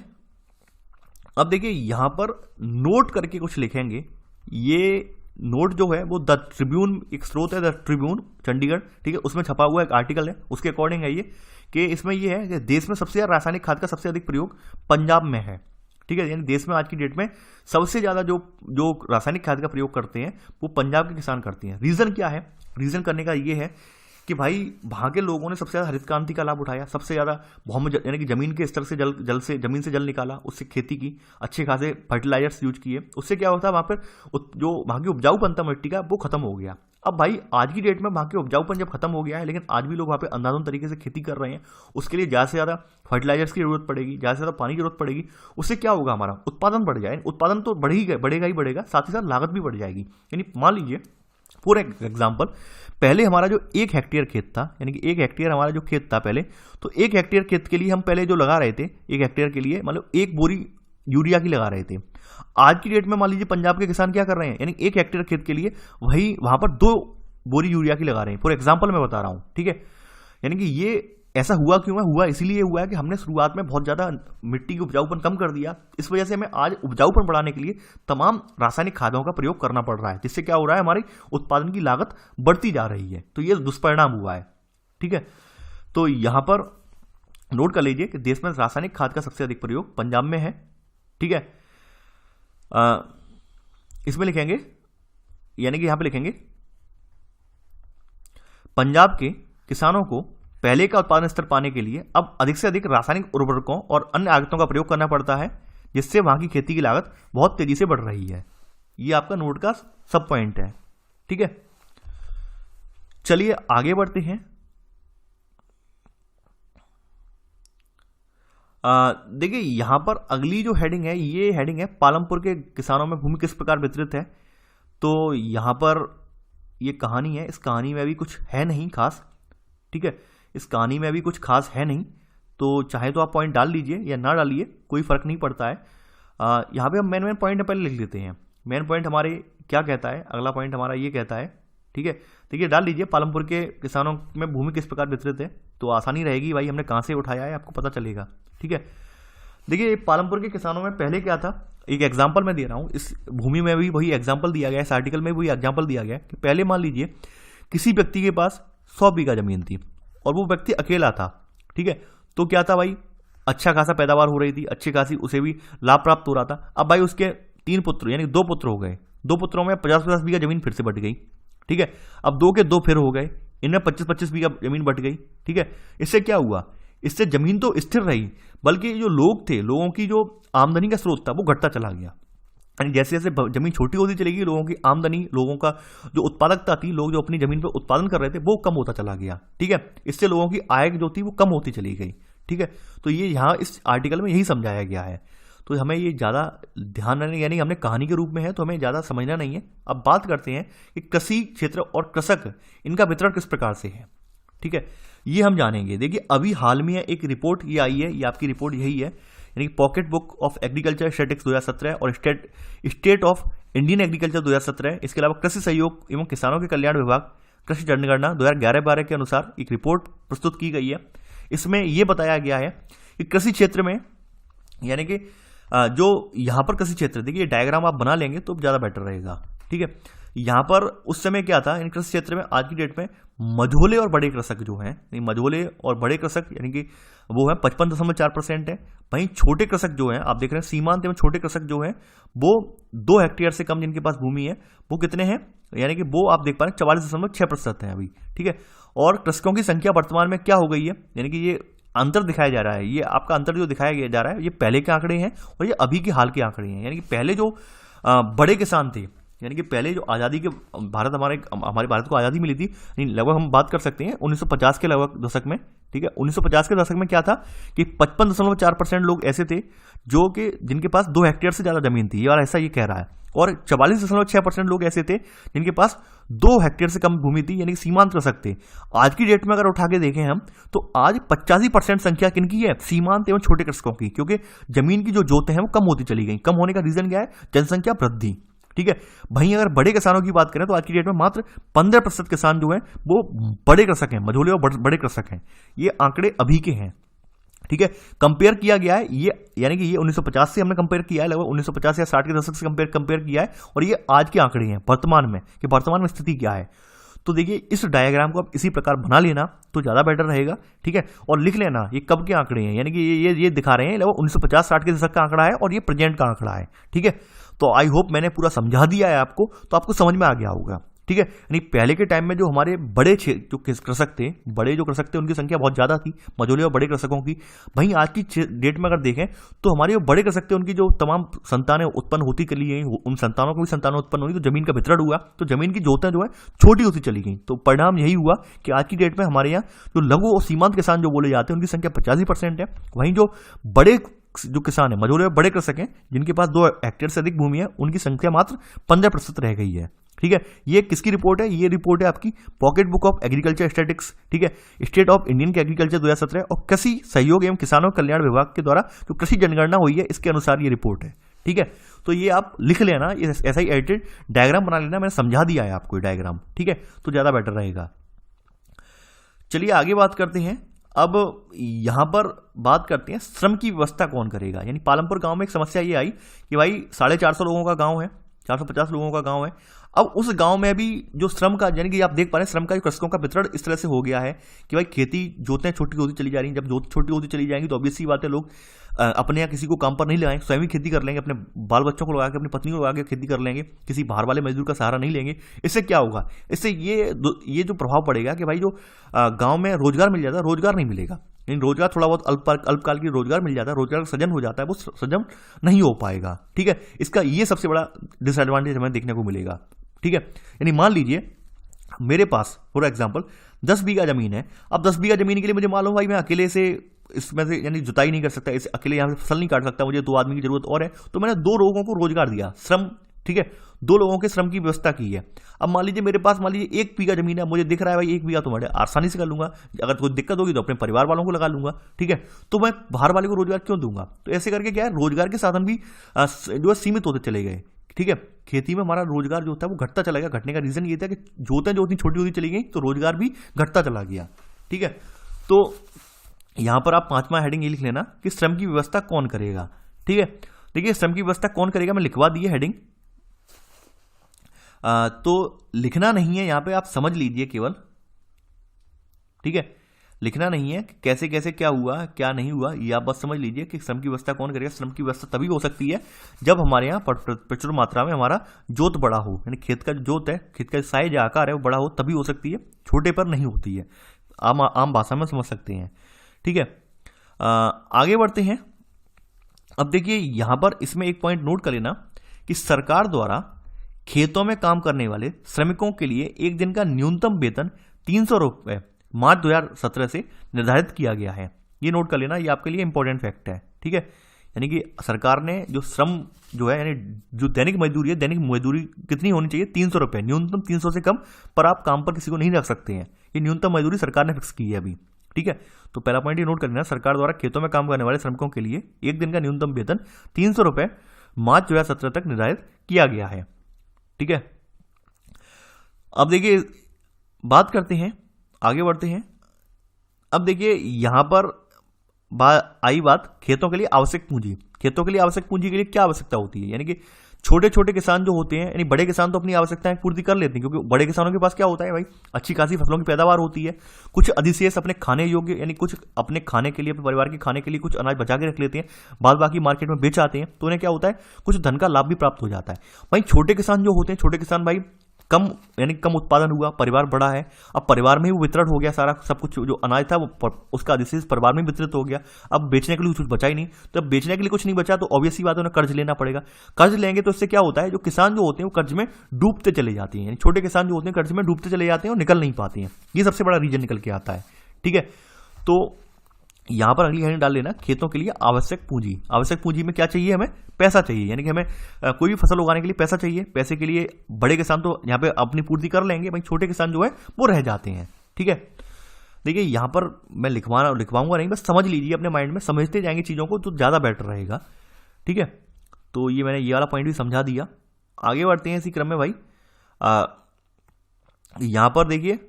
A: अब देखिए यहां पर नोट करके कुछ लिखेंगे। ये नोट जो है वो द ट्रिब्यून, एक स्रोत है द ट्रिब्यून चंडीगढ़, ठीक है, उसमें छपा हुआ एक आर्टिकल है, उसके अकॉर्डिंग है ये कि इसमें ये है कि देश में सबसे ज्यादा रासायनिक खाद का सबसे अधिक प्रयोग पंजाब में है। ठीक है, यानी देश में आज की डेट में सबसे ज्यादा जो रासायनिक खाद का प्रयोग करते हैं वो पंजाब के किसान करते हैं। रीजन क्या है, रीजन करने का ये है कि भाई वहां के लोगों ने सबसे ज्यादा हरित क्रांति का लाभ उठाया, सबसे ज्यादा यानी कि जमीन के स्तर से जमीन से जल निकाला, उससे खेती की, अच्छे खासे फर्टिलाइजर्स यूज किए, उससे क्या होता है वहां पर जो वहां की उपजाऊपन था मिट्टी का वो खत्म हो गया। अब भाई आज की डेट में वहां के उपजाऊपन जब खत्म हो गया है, लेकिन आज भी लोग वहां पे अंधाधुंध तरीके से खेती कर रहे हैं, उसके लिए ज्यादा से ज्यादा फर्टिलाइजर्स की जरूरत पड़ेगी, ज्यादा से ज्यादा पानी की जरूरत पड़ेगी। उससे क्या होगा, हमारा उत्पादन बढ़ जाए, उत्पादन तो बढ़ेगा ही बढ़ेगा, साथ ही साथ लागत भी बढ़ जाएगी। यानी मान लीजिए फॉर एग्जाम्पल, पहले हमारा जो 1 हेक्टेयर खेत था, यानी कि 1 हेक्टेयर हमारा जो खेत था पहले, तो 1 हेक्टेयर खेत के लिए हम पहले जो लगा रहे थे 1 हेक्टेयर के लिए मतलब 1 बोरी यूरिया की लगा रहे थे। आज की डेट में मान लीजिए पंजाब के किसान क्या कर रहे हैं, यानी 1 हेक्टेयर खेत के लिए वहां पर 2 बोरी यूरिया की लगा रहे हैं। फॉर एग्जाम्पल मैं बता रहा हूं। ठीक है, यानी कि ये ऐसा हुआ क्यों है, हुआ इसीलिए हुआ है कि हमने शुरुआत में बहुत ज्यादा मिट्टी की उपजाऊपन कम कर दिया। इस वजह से हमें आज उपजाऊपन बढ़ाने के लिए तमाम रासायनिक खादों का प्रयोग करना पड़ रहा है, जिससे क्या हो रहा है, हमारी उत्पादन की लागत बढ़ती जा रही है। तो ये दुष्परिणाम हुआ है। ठीक है, तो यहां पर नोट कर लीजिए कि देश में रासायनिक खाद का सबसे अधिक प्रयोग पंजाब में है। ठीक है, इसमें लिखेंगे, यानी कि यहां पर लिखेंगे पंजाब के किसानों को पहले का उत्पादन स्तर पाने के लिए अब अधिक से अधिक रासायनिक उर्वरकों और अन्य आगतों का प्रयोग करना पड़ता है, जिससे वहां की खेती की लागत बहुत तेजी से बढ़ रही है। ये आपका नोट का सब पॉइंट है। ठीक है, चलिए आगे बढ़ते हैं। देखिए यहां पर अगली जो हेडिंग है, ये हेडिंग है पालमपुर के किसानों में भूमि किस प्रकार वितरित है। तो यहां पर ये कहानी है, इस कहानी में भी कुछ है नहीं खास। ठीक है, इस कहानी में अभी कुछ खास है नहीं, तो चाहे तो आप पॉइंट डाल लीजिए या ना डालिए, कोई फर्क नहीं पड़ता है। यहाँ पे हम मेन पॉइंट पहले लिख लेते हैं। मेन पॉइंट हमारे क्या कहता है, अगला पॉइंट हमारा ये कहता है। ठीक है, देखिए डाल लीजिए पालमपुर के किसानों में भूमि किस प्रकार वितरित है, तो आसानी रहेगी भाई, हमने कहाँ से उठाया है आपको पता चलेगा। ठीक है, देखिए पालमपुर के किसानों में पहले क्या था, एक एग्जाम्पल मैं दे रहा हूँ, इस भूमि में भी वही एग्जाम्पल दिया गया, इस आर्टिकल में वही एग्जाम्पल दिया गया कि पहले मान लीजिए किसी व्यक्ति के पास 100 बीघा जमीन थी और वो व्यक्ति अकेला था, ठीक है। तो क्या था भाई, अच्छा खासा पैदावार हो रही थी, अच्छी खासी उसे भी लाभ प्राप्त हो रहा था। अब भाई उसके 3 पुत्र यानी 2 पुत्र हो गए, 2 पुत्रों में 50-50 बीघा जमीन फिर से बट गई, ठीक है। अब 2 के 2 फिर हो गए, इनमें 25-25 बीघा जमीन बट गई, ठीक है। इससे क्या हुआ, इससे जमीन तो स्थिर रही, बल्कि जो लोग थे, लोगों की जो आमदनी का स्रोत था वो घटता चला गया। यानी जैसे जैसे जमीन छोटी होती चलेगी, लोगों की आमदनी, लोगों का जो उत्पादकता थी, लोग जो अपनी जमीन पर उत्पादन कर रहे थे वो कम होता चला गया, ठीक है। इससे लोगों की आय जो थी वो कम होती चली गई, ठीक है। तो ये यहाँ इस आर्टिकल में यही समझाया गया है। तो हमें ये ज़्यादा ध्यान रखना, यानी हमने कहानी के रूप में है तो हमें ज़्यादा समझना नहीं है। अब बात करते हैं कि कृषि क्षेत्र और कृषक, इनका वितरण किस प्रकार से है, ठीक है, ये हम जानेंगे। देखिए अभी हाल में एक रिपोर्ट ये आई है, ये आपकी रिपोर्ट यही है, यानी pocket book of agriculture statistics 2017 और स्टेट ऑफ इंडियन एग्रीकल्चर 2017, इसके अलावा कृषि सहयोग एवं किसानों के कल्याण विभाग कृषि जनगणना 2011-12 के अनुसार एक रिपोर्ट प्रस्तुत की गई है। इसमें यह बताया गया है कि कृषि क्षेत्र में, यानी कि जो यहाँ पर कृषि क्षेत्र, देखिए डायग्राम आप बना लेंगे तो ज़्यादा बेटर रहेगा, ठीक है। यहाँ पर उस समय क्या था, इन कृषि क्षेत्र में आज की डेट में मझोले और बड़े कृषक जो हैं, मझोले और बड़े कृषक यानी कि वो है 55.4% है। वहीं छोटे कृषक जो हैं, आप देख रहे हैं सीमांत एवं छोटे कृषक जो हैं वो 2 हेक्टेयर से कम जिनके पास भूमि है वो कितने हैं, यानी कि वो आप देख पा रहे हैं 44.6% है अभी, ठीक है। और कृषकों की संख्या वर्तमान में क्या हो गई है, यानी कि ये अंतर दिखाया जा रहा है, ये आपका अंतर जो दिखाया जा रहा है ये पहले के आंकड़े हैं और ये अभी के हाल के आंकड़े हैं। यानी कि पहले जो बड़े किसान थे, यानी कि पहले जो आज़ादी के हमारे भारत को आज़ादी मिली थी, लगभग हम बात कर सकते हैं 1950 के लगभग दशक में, ठीक है। 1950 के दशक में क्या था कि 55.4% लोग ऐसे थे जो कि जिनके पास 2 हेक्टेयर से ज़्यादा जमीन थी, और ऐसा ये कह रहा है। और 44.6% लोग ऐसे थे जिनके पास 2 हेक्टेयर से कम भूमि थी, यानी सीमांत कृषक थे। आज की डेट में अगर उठा के देखें हम तो आज 85% संख्या किनकी है, सीमांत एवं छोटे कृषकों की, क्योंकि जमीन की जो जोतें हैं वो कम होती चली गई। कम होने का रीजन क्या है, जनसंख्या वृद्धि, ठीक है। वहीं अगर बड़े किसानों की बात करें तो आज की डेट में मात्र 15% किसान जो हैं वो बड़े कृषक हैं, मझोले और बड़े कृषक हैं। ये आंकड़े अभी के हैं, ठीक है। कंपेयर किया गया है ये, यानी कि ये 1950 से हमने कंपेयर किया है, लगभग 1950 या 60 के दशक से कंपेयर किया है, और ये आज के आंकड़े हैं वर्तमान में, कि वर्तमान में स्थिति क्या है। तो देखिए इस डायग्राम को आप इसी प्रकार बना लेना तो ज़्यादा बेटर रहेगा, ठीक है। और लिख लेना ये कब के आंकड़े हैं, यानी कि ये दिखा रहे हैं लगभग 1950-60 के दशक का आंकड़ा है और ये प्रेजेंट का आंकड़ा है, ठीक है। तो आई होप मैंने पूरा समझा दिया है आपको, तो आपको समझ में आ गया होगा, ठीक है। यानी पहले के टाइम में जो हमारे बड़े जो कृषक थे, बड़े जो कृषक थे उनकी संख्या बहुत ज़्यादा थी, मझोले और बड़े कृषकों की। वहीं आज की डेट में अगर देखें तो हमारे जो बड़े कृषक थे उनकी जो तमाम संतानें उत्पन्न होती चली गई, उन संतानों को भी संतानें उत्पन्न हुई, तो जमीन का वितरण हुआ, तो जमीन की जोतें जो है छोटी होती चली गई। तो परिणाम यही हुआ कि आज की डेट में हमारे यहाँ जो लघु और सीमांत किसान जो बोले जाते हैं उनकी संख्या 85% है। वहीं जो बड़े जो किसान है, मझोले और बड़े कृषक हैं जिनके पास 2 हेक्टेयर से अधिक भूमि है, उनकी संख्या मात्र 15% रह गई है, ठीक है। ये किसकी रिपोर्ट है, ये रिपोर्ट है आपकी pocket book of agriculture statistics, ठीक है, स्टेट ऑफ इंडियन एग्रीकल्चर 2017 और कृषि सहयोग एवं किसानों कल्याण विभाग के द्वारा जो कृषि जनगणना हुई है इसके अनुसार ये रिपोर्ट है, ठीक है। तो ये आप लिख लेना, ये ऐसा ही एडिटेड डायग्राम बना लेना, मैंने समझा दिया है आपको ये डायग्राम, ठीक है, तो ज्यादा बेटर रहेगा। चलिए आगे बात करते हैं। अब यहां पर बात करते हैं श्रम की व्यवस्था कौन करेगा। यानी पालमपुर गांव में एक समस्या ये आई कि भाई 450 लोगों का गांव है, 450 लोगों का गांव है। अब उस गांव में भी जो श्रम का, यानी कि आप देख पा रहे हैं श्रम का जो कृषकों का वितरण इस तरह से हो गया है कि भाई खेती जोतें छोटी होती चली जा रही हैं। जब जोत छोटी होती चली जाएंगी तो ऑब्वियस सी बात है लोग अपने यहाँ किसी को काम पर नहीं लगाएंगे, स्वयं ही खेती कर लेंगे, अपने बाल बच्चों को लगा के, अपनी पत्नी को लगा के खेती कर लेंगे, किसी बाहर वाले मजदूर का सहारा नहीं लेंगे। इससे क्या होगा, इससे ये जो प्रभाव पड़ेगा कि भाई जो गाँव में रोजगार मिल जाता है, रोजगार नहीं मिलेगा। रोजगार थोड़ा बहुत अल्पकाल की रोजगार मिल जाता है, रोजगार का सृजन हो जाता है, वो सृजन नहीं हो पाएगा, ठीक है। इसका ये सबसे बड़ा डिसएडवांटेज हमें देखने को मिलेगा, ठीक है। यानी मान लीजिए मेरे पास फॉर एग्जांपल 10 बीघा जमीन है। अब 10 बीघा जमीन के लिए मुझे मालूम भाई मैं अकेले से इसमें से यानी जुताई नहीं कर सकता, इसे अकेले यहाँ से फसल नहीं काट सकता, मुझे 2 आदमी की जरूरत और है। तो मैंने 2 लोगों को रोजगार दिया, श्रम, ठीक है, 2 लोगों के श्रम की व्यवस्था की है। अब मान लीजिए मेरे पास 1 बीघा जमीन है, मुझे दिख रहा है भाई 1 बीघा तो मैं आसानी से कर लूंगा, अगर कोई दिक्कत होगी तो अपने परिवार वालों को लगा लूंगा, ठीक है। तो मैं बाहर वाले को रोजगार क्यों दूंगा। तो ऐसे करके क्या है, रोजगार के साधन भी जो है सीमित होते चले गए, ठीक है। खेती में हमारा रोजगार जो था वो घटता चला गया। घटने का रीजन ये था कि जोतें जो उतनी छोटी होती चली गई तो रोजगार भी घटता चला गया, ठीक है। तो यहां पर आप 5वां हेडिंग ये लिख लेना कि श्रम की व्यवस्था कौन करेगा, ठीक है। देखिए श्रम की व्यवस्था कौन करेगा मैं लिखवा दी है हेडिंग, तो लिखना नहीं है यहां पे, आप समझ लीजिए केवल, ठीक है। लिखना नहीं है कि कैसे कैसे क्या हुआ क्या नहीं हुआ, ये आप बस समझ लीजिए कि श्रम की व्यवस्था कौन करेगा। श्रम की व्यवस्था तभी हो सकती है जब हमारे यहाँ प्रचुर मात्रा में हमारा जोत बड़ा हो, यानी खेत का जो जोत है, खेत का साइज आकार है वो बड़ा हो, तभी हो सकती है, छोटे पर नहीं होती है। आम भाषा में समझ सकते हैं। ठीक है, आगे बढ़ते हैं। अब देखिए यहां पर इसमें एक पॉइंट नोट कर लेना कि सरकार द्वारा खेतों में काम करने वाले श्रमिकों के लिए एक दिन का न्यूनतम वेतन 300 रुपये मार्च 2017 से निर्धारित किया गया है। ये नोट कर लेना, ये आपके लिए इंपॉर्टेंट फैक्ट है। ठीक है, यानी कि सरकार ने जो श्रम जो है, यानी जो दैनिक मजदूरी है, दैनिक मजदूरी कितनी होनी चाहिए, 300 रुपये, न्यूनतम 300 से कम पर आप काम पर किसी को नहीं रख सकते हैं। ये न्यूनतम मजदूरी सरकार ने फिक्स की है अभी। ठीक है, तो पहला पॉइंट ये नोट कर लेना, सरकार द्वारा खेतों में काम करने वाले श्रमिकों के लिए एक दिन का न्यूनतम वेतन 300 रुपये मार्च 2017 तक निर्धारित किया गया है। ठीक है, अब देखिए बात करते हैं, आगे बढ़ते हैं। अब देखिए यहां पर आई बात खेतों के लिए आवश्यक पूंजी। खेतों के लिए आवश्यक पूंजी के लिए क्या आवश्यकता होती है, यानी कि छोटे छोटे किसान जो होते हैं, यानी बड़े किसान तो अपनी आवश्यकताएं पूर्ति कर लेते हैं, क्योंकि बड़े किसानों के पास क्या होता है भाई, अच्छी खासी फसलों की पैदावार होती है, कुछ अधिशेष अपने खाने योग्य, यानी कुछ अपने खाने के लिए, अपने परिवार के खाने के लिए कुछ अनाज बचा के रख लेते हैं, बाद बाकी मार्केट में बेच आते हैं, तो उन्हें क्या होता है, कुछ धन का लाभ भी प्राप्त हो जाता है। भाई छोटे किसान जो होते हैं, छोटे किसान भाई कम, यानी कम उत्पादन हुआ, परिवार बड़ा है, अब परिवार में ही वो वितरण हो गया, सारा सब कुछ जो अनाज था वो उसका अधिशेष परिवार में वितरित हो गया, अब बेचने के लिए कुछ बचा ही नहीं। तो अब बेचने के लिए कुछ नहीं बचा तो ऑब्वियस ही बात है, उन्हें कर्ज लेना पड़ेगा। कर्ज लेंगे तो इससे क्या होता है, जो किसान जो होते हैं वो कर्ज में डूबते चले जाते हैं, यानी छोटे किसान जो होते हैं कर्ज में डूबते चले जाते हैं और निकल नहीं पाते हैं। ये सबसे बड़ा रीजन निकल के आता है। ठीक है, तो यहां पर अगली हेडिंग डाल लेना, खेतों के लिए आवश्यक पूंजी। आवश्यक पूंजी में क्या चाहिए, हमें पैसा चाहिए, यानी कि हमें कोई भी फसल उगाने के लिए पैसा चाहिए। पैसे के लिए बड़े किसान तो यहां पे अपनी पूर्ति कर लेंगे, भाई छोटे किसान जो है वो रह जाते हैं। ठीक है, देखिए यहां पर मैं लिखवाऊंगा नहीं, बस समझ लीजिए अपने माइंड में, समझते जाएंगे चीजों को तो ज्यादा बेटर रहेगा। ठीक है, तो ये मैंने ये वाला पॉइंट भी समझा दिया। आगे बढ़ते हैं इसी क्रम में भाई। यहां पर देखिए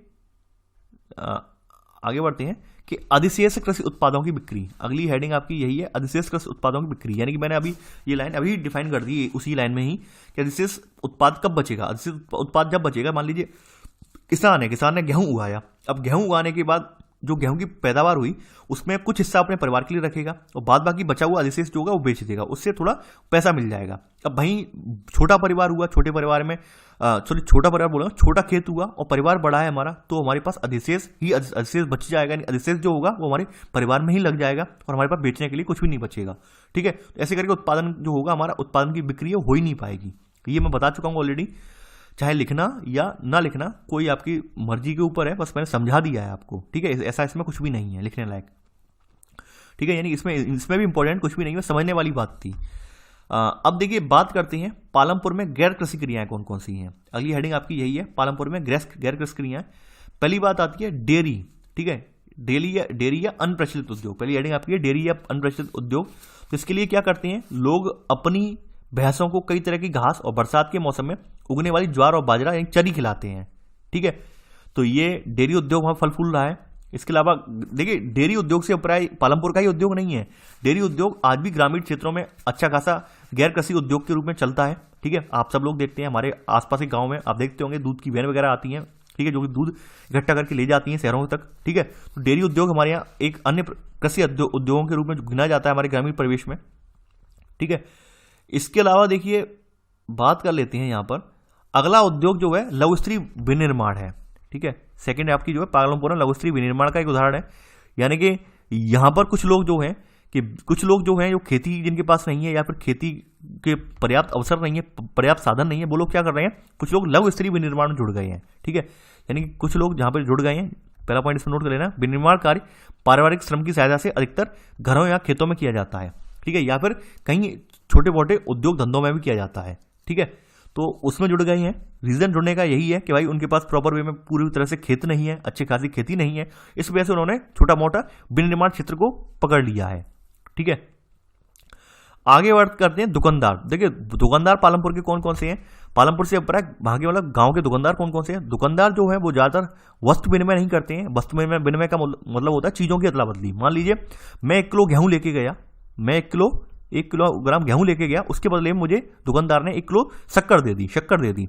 A: आगे बढ़ते हैं कि अधिशेष कृषि उत्पादों की बिक्री। अगली हेडिंग आपकी यही है, अधिशेष कृषि उत्पादों की बिक्री, यानी कि मैंने अभी ये लाइन अभी डिफाइन कर दी उसी लाइन में ही कि अधिशेष उत्पाद कब बचेगा। अधिशेष उत्पाद जब बचेगा, मान लीजिए किसान ने गेहूं उगाया, अब गेहूं उगाने के बाद जो गेहूं की पैदावार हुई उसमें कुछ हिस्सा अपने परिवार के लिए रखेगा और बाद बाकी बचा हुआ अधिशेष जो होगा वो बेच देगा, उससे थोड़ा पैसा मिल जाएगा। अब वहीं छोटा परिवार हुआ, छोटे परिवार में छोटा परिवार बोला, छोटा खेत हुआ और परिवार बड़ा है हमारा, तो हमारे पास अधिशेष बच जाएगा, यानी अधिशेष जो होगा वो हमारे परिवार में ही लग जाएगा और हमारे पास बेचने के लिए कुछ भी नहीं बचेगा। ठीक है, तो ऐसे करके उत्पादन जो होगा हमारा, उत्पादन की बिक्री हो ही नहीं पाएगी। ये मैं बता चुका हूँ ऑलरेडी, चाहे लिखना या ना लिखना कोई आपकी मर्जी के ऊपर है, बस मैंने समझा दिया है आपको। ठीक है, ऐसा इसमें कुछ भी नहीं है लिखने लायक। ठीक है, यानी इसमें भी इंपॉर्टेंट कुछ भी नहीं है, समझने वाली बात थी। अब देखिए बात करते हैं पालमपुर में गैर कृषि क्रियाएं कौन कौन सी हैं। अगली हेडिंग आपकी यही है, पालमपुर में गैर कृषि क्रियाएं। पहली बात आती है डेयरी। ठीक है, डेयरी या अनप्रचलित उद्योग। पहली हेडिंग आपकी है डेयरी या अनप्रचलित उद्योग। तो इसके लिए क्या करते हैं लोग, अपनी भैंसों को कई तरह की घास और बरसात के मौसम में उगने वाली ज्वार और बाजरा यानी चरी खिलाते हैं। ठीक है, तो ये डेयरी उद्योग वहां फल फूल रहा है। इसके अलावा देखिए डेयरी उद्योग से प्राय पालमपुर का ही उद्योग नहीं है, डेयरी उद्योग आज भी ग्रामीण क्षेत्रों में अच्छा खासा गैर कृषि उद्योग के रूप में चलता है। ठीक है, आप सब लोग देखते हैं हमारे आसपास के गांव में, आप देखते होंगे दूध की वैन वगैरह आती हैं। ठीक है, जो कि दूध इकट्ठा करके ले जाती हैं शहरों तक। ठीक है, तो डेयरी उद्योग हमारे यहाँ एक अन्य कृषि उद्योगों के रूप में गिना जाता है हमारे ग्रामीण परिवेश में। ठीक है, इसके अलावा देखिए बात कर लेते हैं यहां पर, अगला उद्योग जो है लघु स्त्री विनिर्माण है। ठीक है, सेकंड आपकी जो है पालमपुर में लघु स्त्री विनिर्माण का एक उदाहरण है। यानी कि यहां पर कुछ लोग जो हैं जो खेती जिनके पास नहीं है या फिर खेती के पर्याप्त अवसर नहीं है, पर्याप्त साधन नहीं है, वो लोग क्या कर रहे हैं, कुछ लोग लघु स्त्री विनिर्माण में जुड़ गए हैं। ठीक है, यानी कि कुछ लोग जहां पर जुड़ गए हैं, पहला पॉइंट इसमें नोट कर लेना, विनिर्माण कार्य पारिवारिक श्रम की सहायता से अधिकतर घरों या खेतों में किया जाता है। ठीक है, या फिर कहीं छोटे मोटे उद्योग धंधों में भी किया जाता है। ठीक है, तो उसमें जुड़ गए हैं। रीजन जुड़ने का यही है कि भाई उनके पास प्रॉपर वे में पूरी तरह से खेत नहीं है, अच्छी खासी खेती नहीं है, इस वजह से उन्होंने छोटा मोटा विनिर्माण क्षेत्र को पकड़ लिया है। ठीक है, आगे बात करते हैं दुकानदार। देखिए दुकानदार पालमपुर के कौन कौन से हैं, पालमपुर से भागे वाला गांव के दुकानदार कौन कौन से हैं। दुकानदार जो है वो ज्यादातर वस्तु विनिमय नहीं करते हैं। वस्तु विनिमय का मतलब होता है चीजों की अदला बदली। मान लीजिए मैं 1 किलो गेहूं लेके गया, मैं 1 किलोग्राम गेहूं लेके गया, उसके बदले में मुझे दुकानदार ने 1 किलो शक्कर दे दी।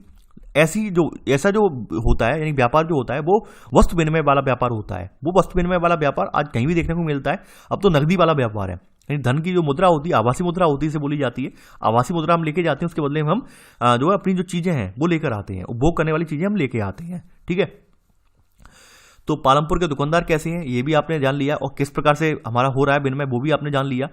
A: ऐसा जो होता है, यानी व्यापार जो होता है वो वस्तु विनिमय वाला व्यापार होता है। वो वस्तु विनिमय वाला व्यापार आज कहीं भी देखने को मिलता है। अब तो नकदी वाला व्यापार है, यानी धन की जो मुद्रा होती है, आभासी मुद्रा होती है, इसे बोली जाती है। आभासी मुद्रा हम लेके जाते हैं, उसके बदले में हम जो है अपनी जो चीजें हैं वो लेकर आते हैं, उपभोग करने वाली चीजें हम लेके आते हैं। ठीक है, तो पालमपुर के दुकानदार कैसे हैं ये भी आपने जान लिया, और किस प्रकार से हमारा हो रहा है विनिमय वो भी आपने जान लिया।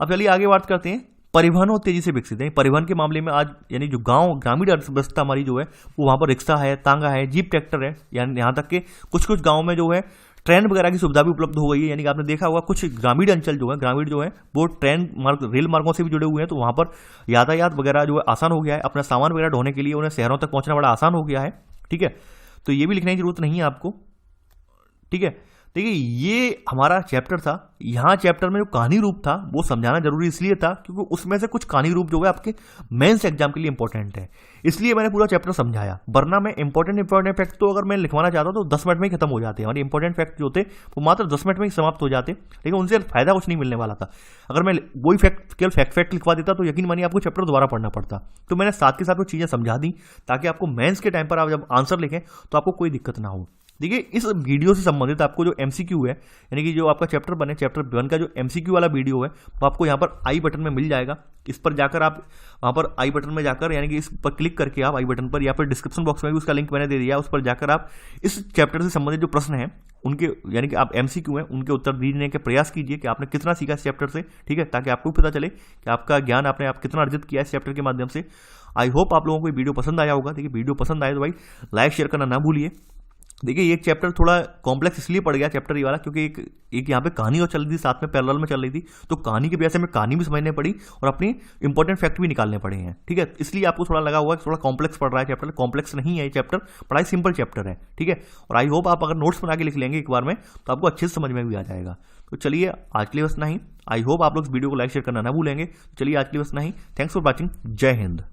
A: अब चलिए आगे बात करते हैं। परिवहन और तेजी से विकसित है। परिवहन के मामले में आज यानी जो ग्रामीण अर्थव्यवस्था हमारी जो है वो वहां पर रिक्शा है, तांगा है, जीप ट्रैक्टर है, यानी यहाँ तक कि कुछ कुछ गाँव में जो है ट्रेन वगैरह की सुविधा भी उपलब्ध हो गई है। यानी कि आपने देखा होगा कुछ ग्रामीण अंचल जो है वो ट्रेन मार्ग, रेल मार्गों से भी जुड़े हुए हैं, तो वहां पर यातायात वगैरह जो है आसान हो गया है। अपना सामान वगैरह ढोने के लिए उन्हें शहरों तक पहुंचना बड़ा आसान हो गया है। ठीक है, तो ये भी लिखने की जरूरत नहीं है आपको। ठीक है, देखिए ये हमारा चैप्टर था। यहाँ चैप्टर में जो कहानी रूप था वो समझाना जरूरी इसलिए था क्योंकि उसमें से कुछ कहानी रूप जो है आपके मेंस एग्जाम के लिए इंपॉर्टेंट है, इसलिए मैंने पूरा चैप्टर समझाया। वरना मैं इंपॉर्टेंट फैक्ट तो अगर मैं लिखवाना चाहता तो 10 मिनट में ही खत्म हो जाते हैं। हमारे इंपॉर्टेंट फैक्ट जो थे वो मात्र 10 मिनट में ही समाप्त हो जाते, लेकिन उनसे फायदा कुछ नहीं मिलने वाला था। अगर मैं वही केवल फैक्ट लिखवा देता तो यकीन मानिए आपको चैप्टर दोबारा पढ़ना पड़ता। तो मैंने साथ के साथ वो चीजें समझा दी ताकि आपको मेंस के टाइम पर आप जब आंसर लिखें तो आपको कोई दिक्कत ना हो। देखिए इस वीडियो से संबंधित आपको जो एमसीक्यू है, यानी कि जो आपका चैप्टर 1 का जो एमसीक्यू वाला वीडियो है वो आपको यहाँ पर आई बटन में मिल जाएगा। इस पर जाकर आप वहाँ पर आई बटन में जाकर, यानी कि इस पर क्लिक करके आप आई बटन पर, या फिर डिस्क्रिप्शन बॉक्स में भी उसका लिंक मैंने दे दिया, उस पर जाकर आप इस चैप्टर से संबंधित जो प्रश्न है उनके, यानी कि आप एमसीक्यू हैं उनके उत्तर देने के प्रयास कीजिए कि आपने कितना सीखा इस चैप्टर से। ठीक है, ताकि आपको पता चले कि आपका ज्ञान आपने कितना अर्जित किया इस चैप्टर के माध्यम से। आई होप आप लोगों को वीडियो पसंद आया होगा। देखिए वीडियो पसंद आए तो भाई लाइक शेयर करना ना भूलिए। देखिए ये चैप्टर थोड़ा कॉम्प्लेक्स इसलिए पड़ गया चैप्टर ये वाला क्योंकि एक यहाँ पे कहानी और चल रही थी, साथ में पैरेलल में चल रही थी, तो कहानी की वजह से हमें कहानी भी समझनी पड़ी और अपनी इंपॉर्टेंट फैक्ट भी निकालने पड़े हैं। ठीक है, इसलिए आपको थोड़ा लगा हुआ कि थोड़ा कॉम्प्लेक्स पड़ रहा है चैप्टर। कॉम्प्लेक्स नहीं है ये चैप्टर, बड़ा ही सिंपल चैप्टर है। ठीक है, और आई होप आप अगर नोट्स बना के लिख लेंगे एक बार में तो आपको अच्छे से समझ में भी आ जाएगा। तो चलिए आज के लिए बस नहीं। आई होप आप लोग इस वीडियो को लाइक शेयर करना ना भूलेंगे। चलिए आज के लिए बस नहीं। Thanks for watching. जय हिंद।